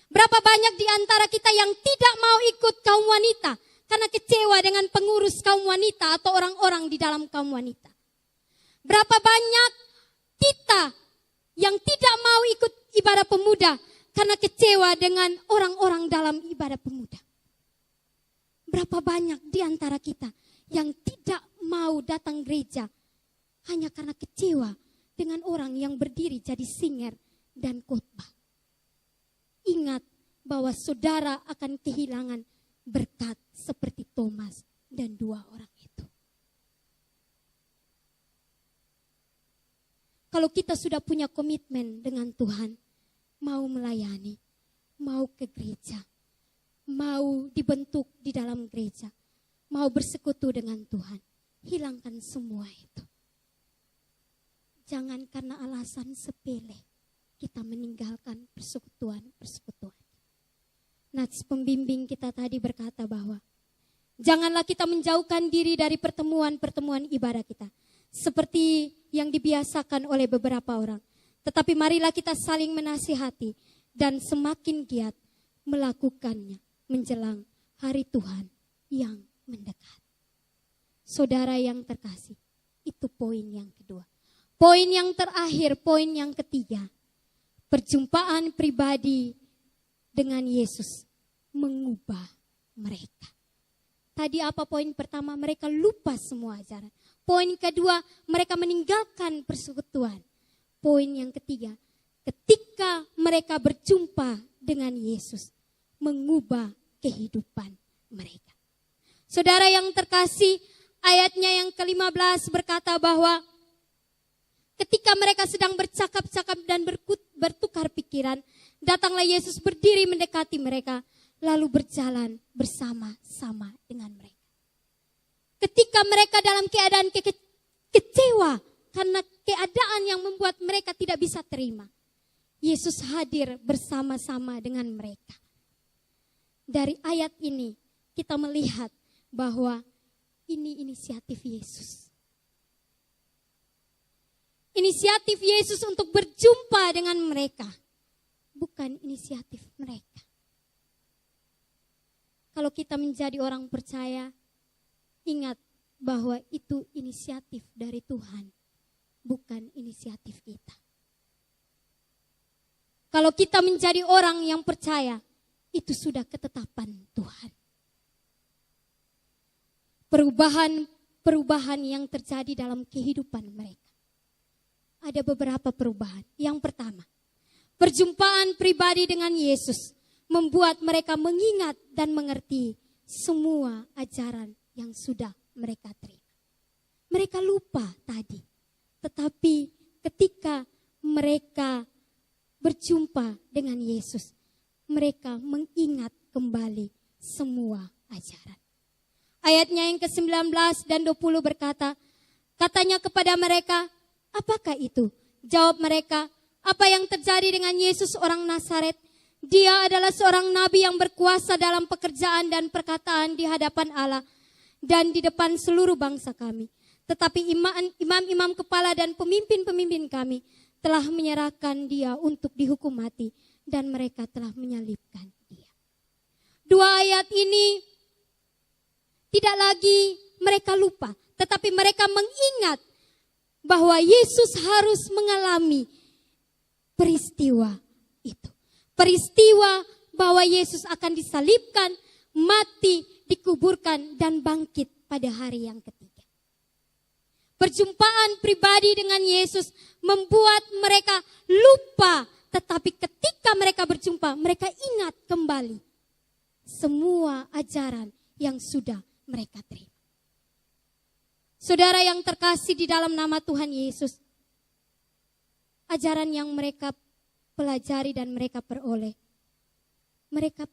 Berapa banyak di antara kita yang tidak mau ikut kaum wanita karena kecewa dengan pengurus kaum wanita atau orang-orang di dalam kaum wanita? Berapa banyak kita yang tidak mau ikut ibadah pemuda karena kecewa dengan orang-orang dalam ibadah pemuda? Berapa banyak di antara kita yang tidak mau datang gereja hanya karena kecewa dengan orang yang berdiri jadi singer dan khotbah? Ingat bahwa saudara akan kehilangan berkat seperti Thomas dan 2 orang itu. Kalau kita sudah punya komitmen dengan Tuhan, mau melayani, mau ke gereja, mau dibentuk di dalam gereja, mau bersekutu dengan Tuhan, hilangkan semua itu. Jangan karena alasan sepele. kita meninggalkan persekutuan. Nats pembimbing kita tadi berkata bahwa janganlah kita menjauhkan diri dari pertemuan-pertemuan ibadah kita, seperti yang dibiasakan oleh beberapa orang. Tetapi marilah kita saling menasihati dan semakin giat melakukannya menjelang hari Tuhan yang mendekat. Saudara yang terkasih, itu poin yang kedua. Poin yang terakhir, poin yang ketiga. Perjumpaan pribadi dengan Yesus mengubah mereka. Tadi apa poin pertama? Mereka lupa semua ajaran. Poin kedua, mereka meninggalkan persekutuan. Poin yang ketiga, ketika mereka berjumpa dengan Yesus, mengubah kehidupan mereka. Saudara yang terkasih, ayatnya yang ke-15 berkata bahwa ketika mereka sedang bercakap-cakap dan bertukar pikiran, datanglah Yesus berdiri mendekati mereka, lalu berjalan bersama-sama dengan mereka. Ketika mereka dalam keadaan kecewa karena keadaan yang membuat mereka tidak bisa terima, Yesus hadir bersama-sama dengan mereka. Dari ayat ini kita melihat bahwa ini inisiatif Yesus. Inisiatif Yesus untuk berjumpa dengan mereka, bukan inisiatif mereka. Kalau kita menjadi orang percaya, ingat bahwa itu inisiatif dari Tuhan, bukan inisiatif kita. Kalau kita menjadi orang yang percaya, itu sudah ketetapan Tuhan. Perubahan yang terjadi dalam kehidupan mereka. Ada beberapa perubahan. Yang pertama, perjumpaan pribadi dengan Yesus membuat mereka mengingat dan mengerti semua ajaran yang sudah mereka terima. Mereka lupa tadi, tetapi ketika mereka berjumpa dengan Yesus, mereka mengingat kembali semua ajaran. Ayatnya yang ke-19 dan 20 berkata, katanya kepada mereka, apakah itu? Jawab mereka, apa yang terjadi dengan Yesus orang Nazaret? Dia adalah seorang nabi yang berkuasa dalam pekerjaan dan perkataan di hadapan Allah dan di depan seluruh bangsa kami. Tetapi imam-imam kepala dan pemimpin-pemimpin kami telah menyerahkan dia untuk dihukum mati dan mereka telah menyalibkan dia. Dua ayat ini tidak lagi mereka lupa, tetapi mereka mengingat bahwa Yesus harus mengalami peristiwa itu. Peristiwa bahwa Yesus akan disalibkan, mati, dikuburkan, dan bangkit pada hari yang ketiga. Perjumpaan pribadi dengan Yesus membuat mereka lupa, tetapi ketika mereka berjumpa, mereka ingat kembali semua ajaran yang sudah mereka terima. Saudara yang terkasih di dalam nama Tuhan Yesus, ajaran yang mereka pelajari dan mereka peroleh, mereka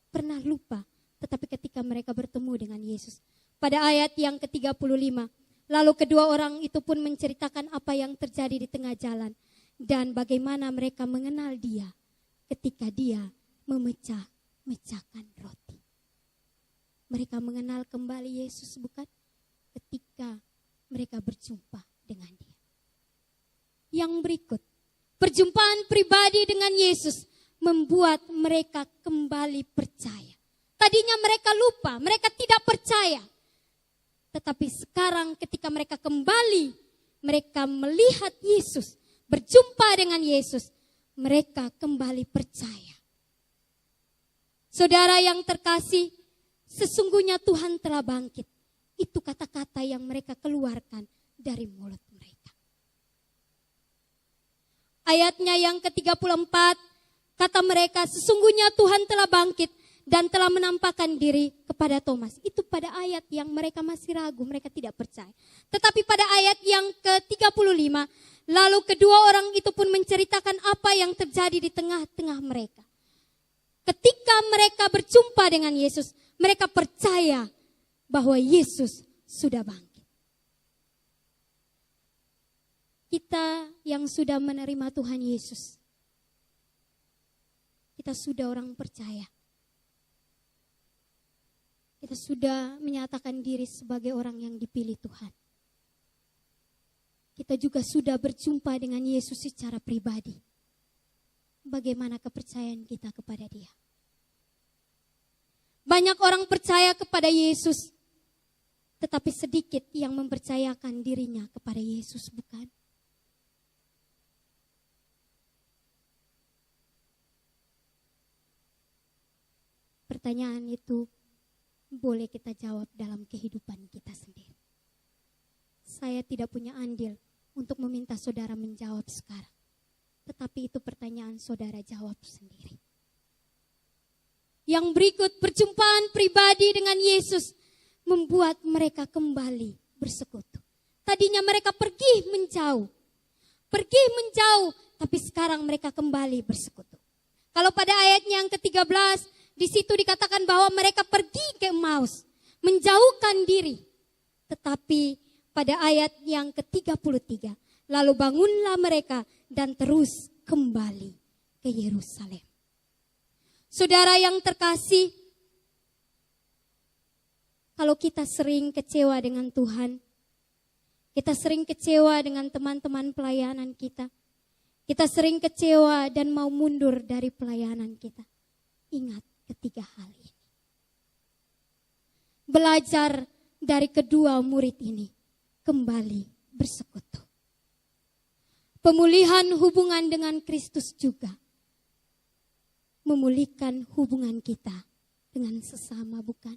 pernah lupa, tetapi ketika mereka bertemu dengan Yesus. Pada ayat yang ke-35, lalu kedua orang itu pun menceritakan apa yang terjadi di tengah jalan dan bagaimana mereka mengenal dia ketika dia memecahkan roti. Mereka mengenal kembali Yesus bukan? Ketika mereka berjumpa dengan dia. Yang berikut, perjumpaan pribadi dengan Yesus membuat mereka kembali percaya. Tadinya mereka lupa, mereka tidak percaya. Tetapi sekarang ketika mereka kembali, mereka melihat Yesus, berjumpa dengan Yesus, mereka kembali percaya. Saudara yang terkasih, sesungguhnya Tuhan telah bangkit. Itu kata-kata yang mereka keluarkan dari mulut mereka. Ayatnya yang ke-34, kata mereka, sesungguhnya Tuhan telah bangkit dan telah menampakkan diri kepada Thomas. Itu pada ayat yang mereka masih ragu, mereka tidak percaya. Tetapi pada ayat yang ke-35, lalu kedua orang itu pun menceritakan apa yang terjadi di tengah-tengah mereka. Ketika mereka berjumpa dengan Yesus, mereka percaya bahwa Yesus sudah bangkit. Kita yang sudah menerima Tuhan Yesus, kita sudah orang percaya. Kita sudah menyatakan diri sebagai orang yang dipilih Tuhan. Kita juga sudah berjumpa dengan Yesus secara pribadi. Bagaimana kepercayaan kita kepada Dia? Banyak orang percaya kepada Yesus, tetapi sedikit yang mempercayakan dirinya kepada Yesus, bukan? Pertanyaan itu boleh kita jawab dalam kehidupan kita sendiri. Saya tidak punya andil untuk meminta saudara menjawab sekarang. Tetapi itu pertanyaan saudara jawab sendiri. Yang berikut, perjumpaan pribadi dengan Yesus membuat mereka kembali bersekutu. Tadinya mereka pergi menjauh, tapi sekarang mereka kembali bersekutu. Kalau pada ayatnya yang ke-13, di situ dikatakan bahwa mereka pergi ke Emmaus, menjauhkan diri. Tetapi pada ayat yang ke-33, lalu bangunlah mereka dan terus kembali ke Yerusalem. Saudara yang terkasih, kalau kita sering kecewa dengan Tuhan, kita sering kecewa dengan teman-teman pelayanan kita sering kecewa dan mau mundur dari pelayanan kita. Ingat ketiga hal ini. Belajar dari kedua murid ini, kembali bersekutu. Pemulihan hubungan dengan Kristus juga memulihkan hubungan kita dengan sesama, bukan?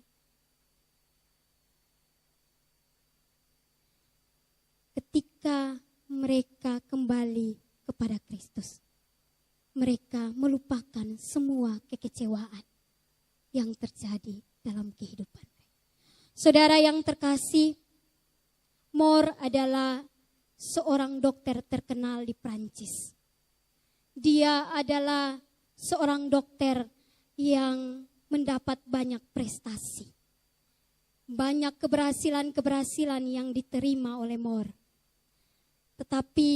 Ketika mereka kembali kepada Kristus, mereka melupakan semua kekecewaan yang terjadi dalam kehidupan mereka. Saudara yang terkasih, Mor adalah seorang dokter terkenal di Prancis. Dia adalah seorang dokter yang mendapat banyak prestasi. Banyak keberhasilan-keberhasilan yang diterima oleh Mor. Tetapi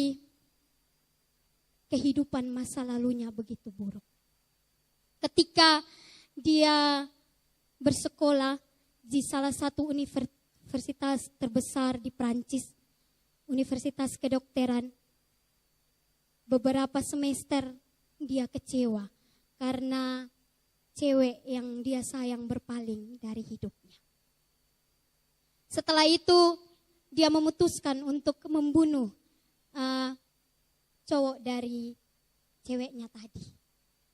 kehidupan masa lalunya begitu buruk. Ketika dia bersekolah di salah satu universitas terbesar di Prancis, Universitas Kedokteran, beberapa semester dia kecewa karena cewek yang dia sayang berpaling dari hidupnya. Setelah itu dia memutuskan untuk membunuh cowok dari ceweknya tadi.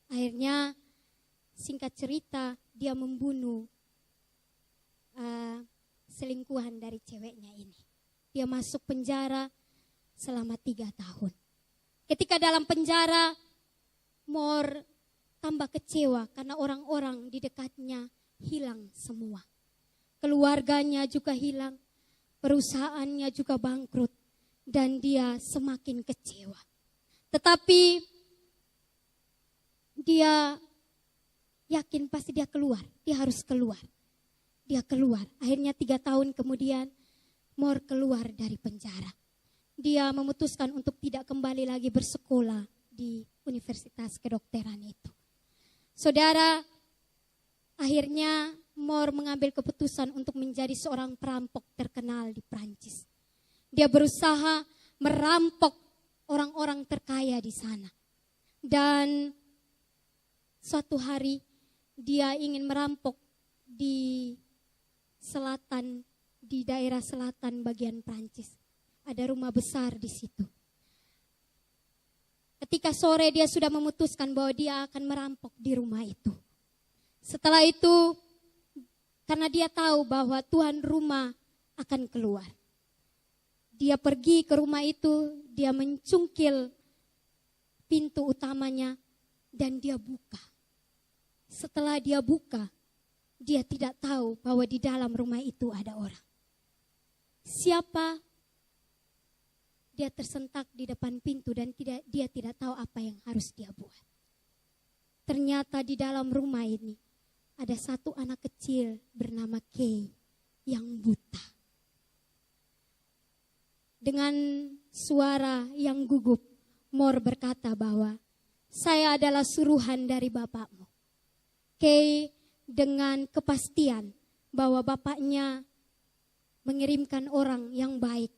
Akhirnya singkat cerita dia membunuh selingkuhan dari ceweknya ini. Dia masuk penjara selama 3 tahun. Ketika dalam penjara, Mor tambah kecewa karena orang-orang di dekatnya hilang semua. Keluarganya juga hilang, perusahaannya juga bangkrut, dan dia semakin kecewa. Tetapi dia yakin pasti dia keluar, dia harus keluar. Dia keluar, akhirnya 3 tahun kemudian Mor keluar dari penjara. Dia memutuskan untuk tidak kembali lagi bersekolah di Universitas Kedokteran itu. Saudara, akhirnya Mor mengambil keputusan untuk menjadi seorang perampok terkenal di Prancis. Dia berusaha merampok orang-orang terkaya di sana. Dan suatu hari dia ingin merampok di selatan, di daerah selatan bagian Prancis. Ada rumah besar di situ. Ketika sore dia sudah memutuskan bahwa dia akan merampok di rumah itu. Setelah itu, karena dia tahu bahwa tuan rumah akan keluar. Dia pergi ke rumah itu, dia mencungkil pintu utamanya dan dia buka. Setelah dia buka, dia tidak tahu bahwa di dalam rumah itu ada orang. Siapa? Dia tersentak di depan pintu dan dia tidak tahu apa yang harus dia buat. Ternyata di dalam rumah ini ada satu anak kecil bernama Kay yang buta. Dengan suara yang gugup, Mor berkata bahwa saya adalah suruhan dari bapakmu. Kay dengan kepastian bahwa bapaknya mengirimkan orang yang baik.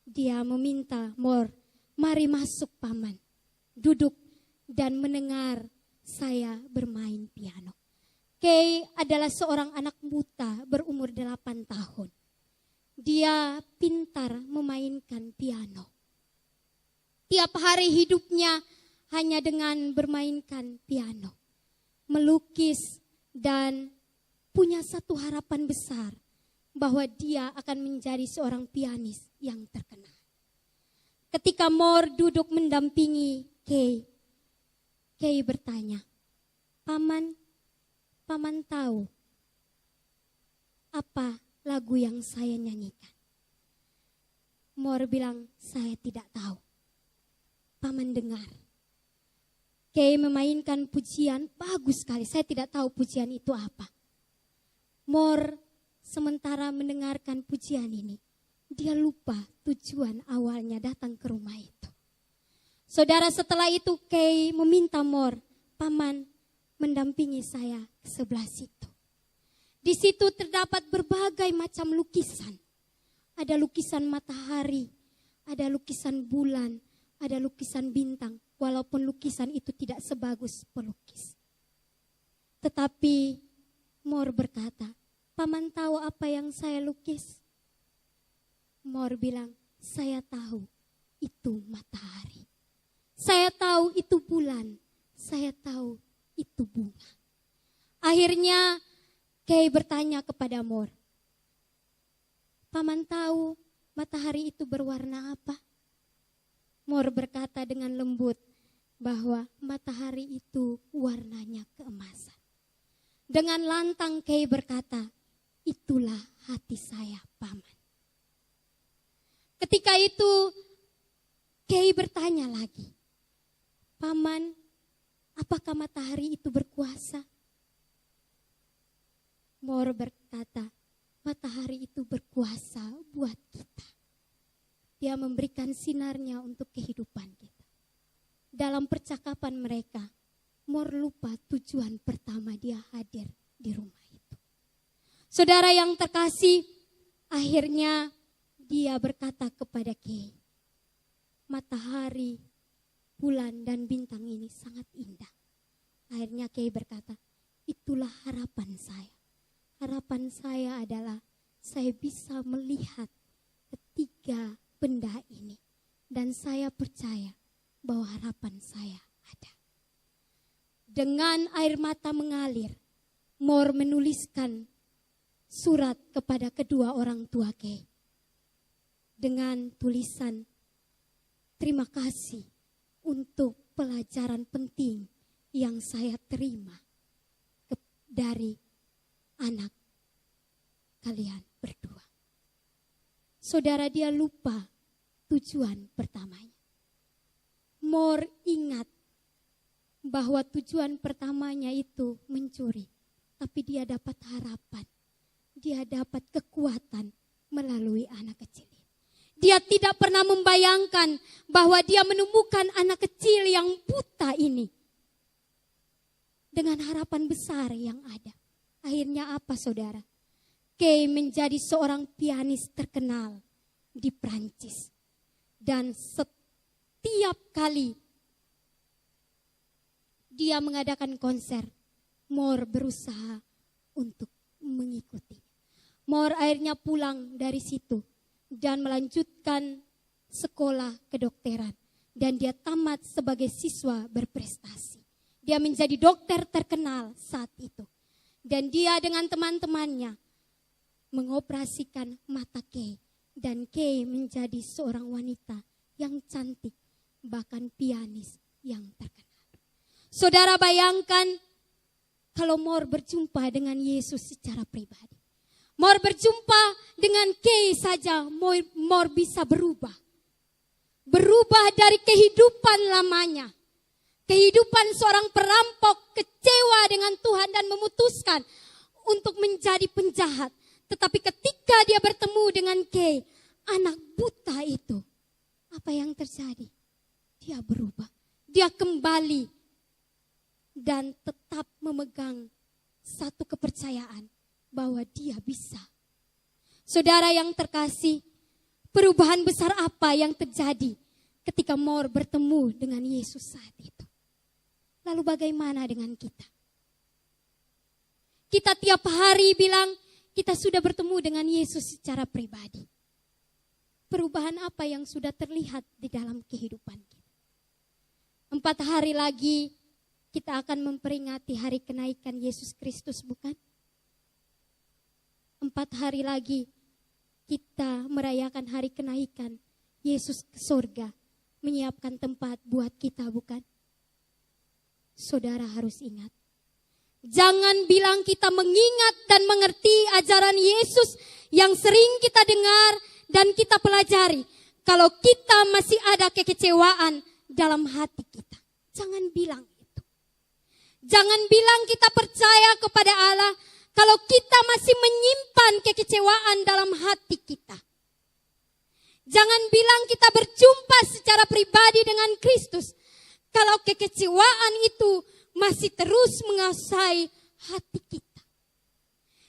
Dia meminta Mor, mari masuk paman, duduk dan mendengar saya bermain piano. Kay adalah seorang anak buta berumur 8 tahun. Dia pintar memainkan piano. Tiap hari hidupnya hanya dengan bermainkan piano, melukis, dan punya satu harapan besar bahwa dia akan menjadi seorang pianis yang terkenal. Ketika Mor duduk mendampingi Kay, Kay bertanya, Paman tahu apa lagu yang saya nyanyikan? Mor bilang, saya tidak tahu. Paman dengar. Kay memainkan pujian bagus sekali. Saya tidak tahu pujian itu apa. Mor sementara mendengarkan pujian ini, dia lupa tujuan awalnya datang ke rumah itu. Saudara, setelah itu Kay meminta Mor, paman mendampingi saya ke sebelah situ. Di situ terdapat berbagai macam lukisan. Ada lukisan matahari, ada lukisan bulan, ada lukisan bintang. Walaupun lukisan itu tidak sebagus pelukis. Tetapi Mor berkata, paman tahu apa yang saya lukis? Mor bilang, saya tahu itu matahari. Saya tahu itu bulan. Saya tahu itu bunga. Akhirnya Kay bertanya kepada Mor, paman tahu matahari itu berwarna apa? Mor berkata dengan lembut bahwa matahari itu warnanya keemasan. Dengan lantang Kay berkata, itulah hati saya, paman. Ketika itu Kay bertanya lagi, paman, apakah matahari itu berkuasa? Mor berkata, matahari itu berkuasa buat kita. Dia memberikan sinarnya untuk kehidupan kita. Dalam percakapan mereka, Mor lupa tujuan pertama dia hadir di rumah itu. Saudara yang terkasih, akhirnya dia berkata kepada Kay, matahari, bulan, dan bintang ini sangat indah. Akhirnya Kay berkata, itulah harapan saya. Harapan saya adalah saya bisa melihat ketiga benda ini. Dan saya percaya bahwa harapan saya ada. Dengan air mata mengalir, Mor menuliskan surat kepada kedua orang tua Kay. Dengan tulisan, terima kasih untuk pelajaran penting yang saya terima dari anak kalian berdua. Saudara, dia lupa tujuan pertamanya. Mor ingat bahwa tujuan pertamanya itu mencuri. Tapi dia dapat harapan. Dia dapat kekuatan melalui anak kecil ini. Dia tidak pernah membayangkan bahwa dia menemukan anak kecil yang buta ini. Dengan harapan besar yang ada. Akhirnya apa saudara? Kay menjadi seorang pianis terkenal di Prancis. Dan setiap kali dia mengadakan konser, Mor berusaha untuk mengikuti. Mor akhirnya pulang dari situ dan melanjutkan sekolah kedokteran. Dan dia tamat sebagai siswa berprestasi. Dia menjadi dokter terkenal saat itu. Dan dia dengan teman-temannya mengoperasikan mata Kay. Dan Kay menjadi seorang wanita yang cantik, bahkan pianis yang terkenal. Saudara bayangkan kalau Mor berjumpa dengan Yesus secara pribadi. Mor berjumpa dengan Kay saja, Mor bisa berubah. Berubah dari kehidupan lamanya. Kehidupan seorang perampok, kecewa dengan Tuhan dan memutuskan untuk menjadi penjahat. Tetapi ketika dia bertemu dengan Kay, anak buta itu, apa yang terjadi? Dia berubah. Dia kembali dan tetap memegang satu kepercayaan bahwa dia bisa. Saudara yang terkasih, perubahan besar apa yang terjadi ketika Mor bertemu dengan Yesus saat itu? Lalu bagaimana dengan kita? Kita tiap hari bilang kita sudah bertemu dengan Yesus secara pribadi. Perubahan apa yang sudah terlihat di dalam kehidupan kita? 4 hari lagi kita akan memperingati hari kenaikan Yesus Kristus, bukan? 4 hari lagi kita merayakan hari kenaikan Yesus ke sorga, menyiapkan tempat buat kita, bukan? Saudara harus ingat, jangan bilang kita mengingat dan mengerti ajaran Yesus yang sering kita dengar dan kita pelajari, kalau kita masih ada kekecewaan dalam hati kita. Jangan bilang itu. Jangan bilang kita percaya kepada Allah kalau kita masih menyimpan kekecewaan dalam hati kita. Jangan bilang kita berjumpa secara pribadi dengan Kristus kalau kekecewaan itu masih terus menguasai hati kita.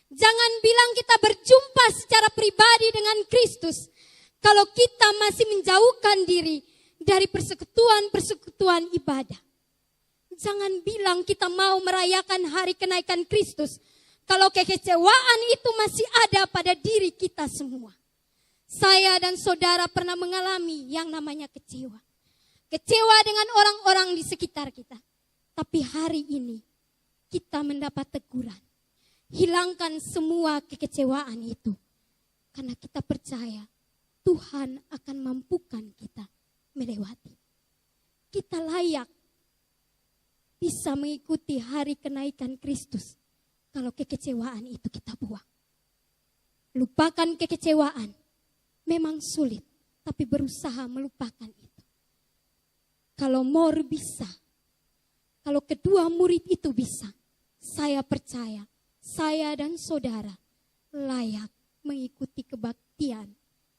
Jangan bilang kita berjumpa secara pribadi dengan Kristus kalau kita masih menjauhkan diri dari persekutuan-persekutuan ibadah. Jangan bilang kita mau merayakan hari kenaikan Kristus kalau kekecewaan itu masih ada pada diri kita semua. Saya dan saudara pernah mengalami yang namanya kecewa. Kecewa dengan orang-orang di sekitar kita. Tapi hari ini kita mendapat teguran. Hilangkan semua kekecewaan itu. Karena kita percaya Tuhan akan mampukan kita melewati. Kita layak bisa mengikuti hari kenaikan Kristus kalau kekecewaan itu kita buang. Lupakan kekecewaan. Memang sulit, tapi berusaha melupakan itu. Kalau Mor bisa, kalau kedua murid itu bisa, saya percaya saya dan saudara layak mengikuti kebaktian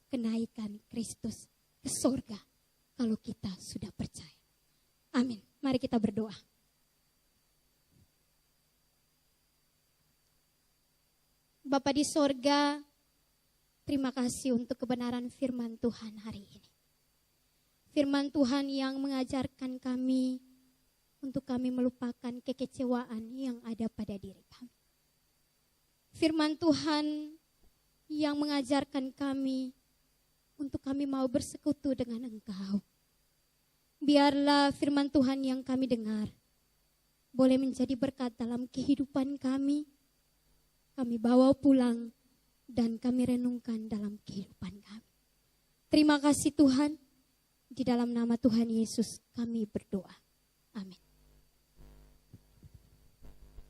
kenaikan Kristus ke surga kalau kita sudah percaya. Amin. Mari kita berdoa. Bapa di surga, terima kasih untuk kebenaran firman Tuhan hari ini. Firman Tuhan yang mengajarkan kami untuk kami melupakan kekecewaan yang ada pada diri kami. Firman Tuhan yang mengajarkan kami untuk kami mau bersekutu dengan Engkau. Biarlah firman Tuhan yang kami dengar boleh menjadi berkat dalam kehidupan kami. Kami bawa pulang dan kami renungkan dalam kehidupan kami. Terima kasih Tuhan. Di dalam nama Tuhan Yesus kami berdoa. Amin.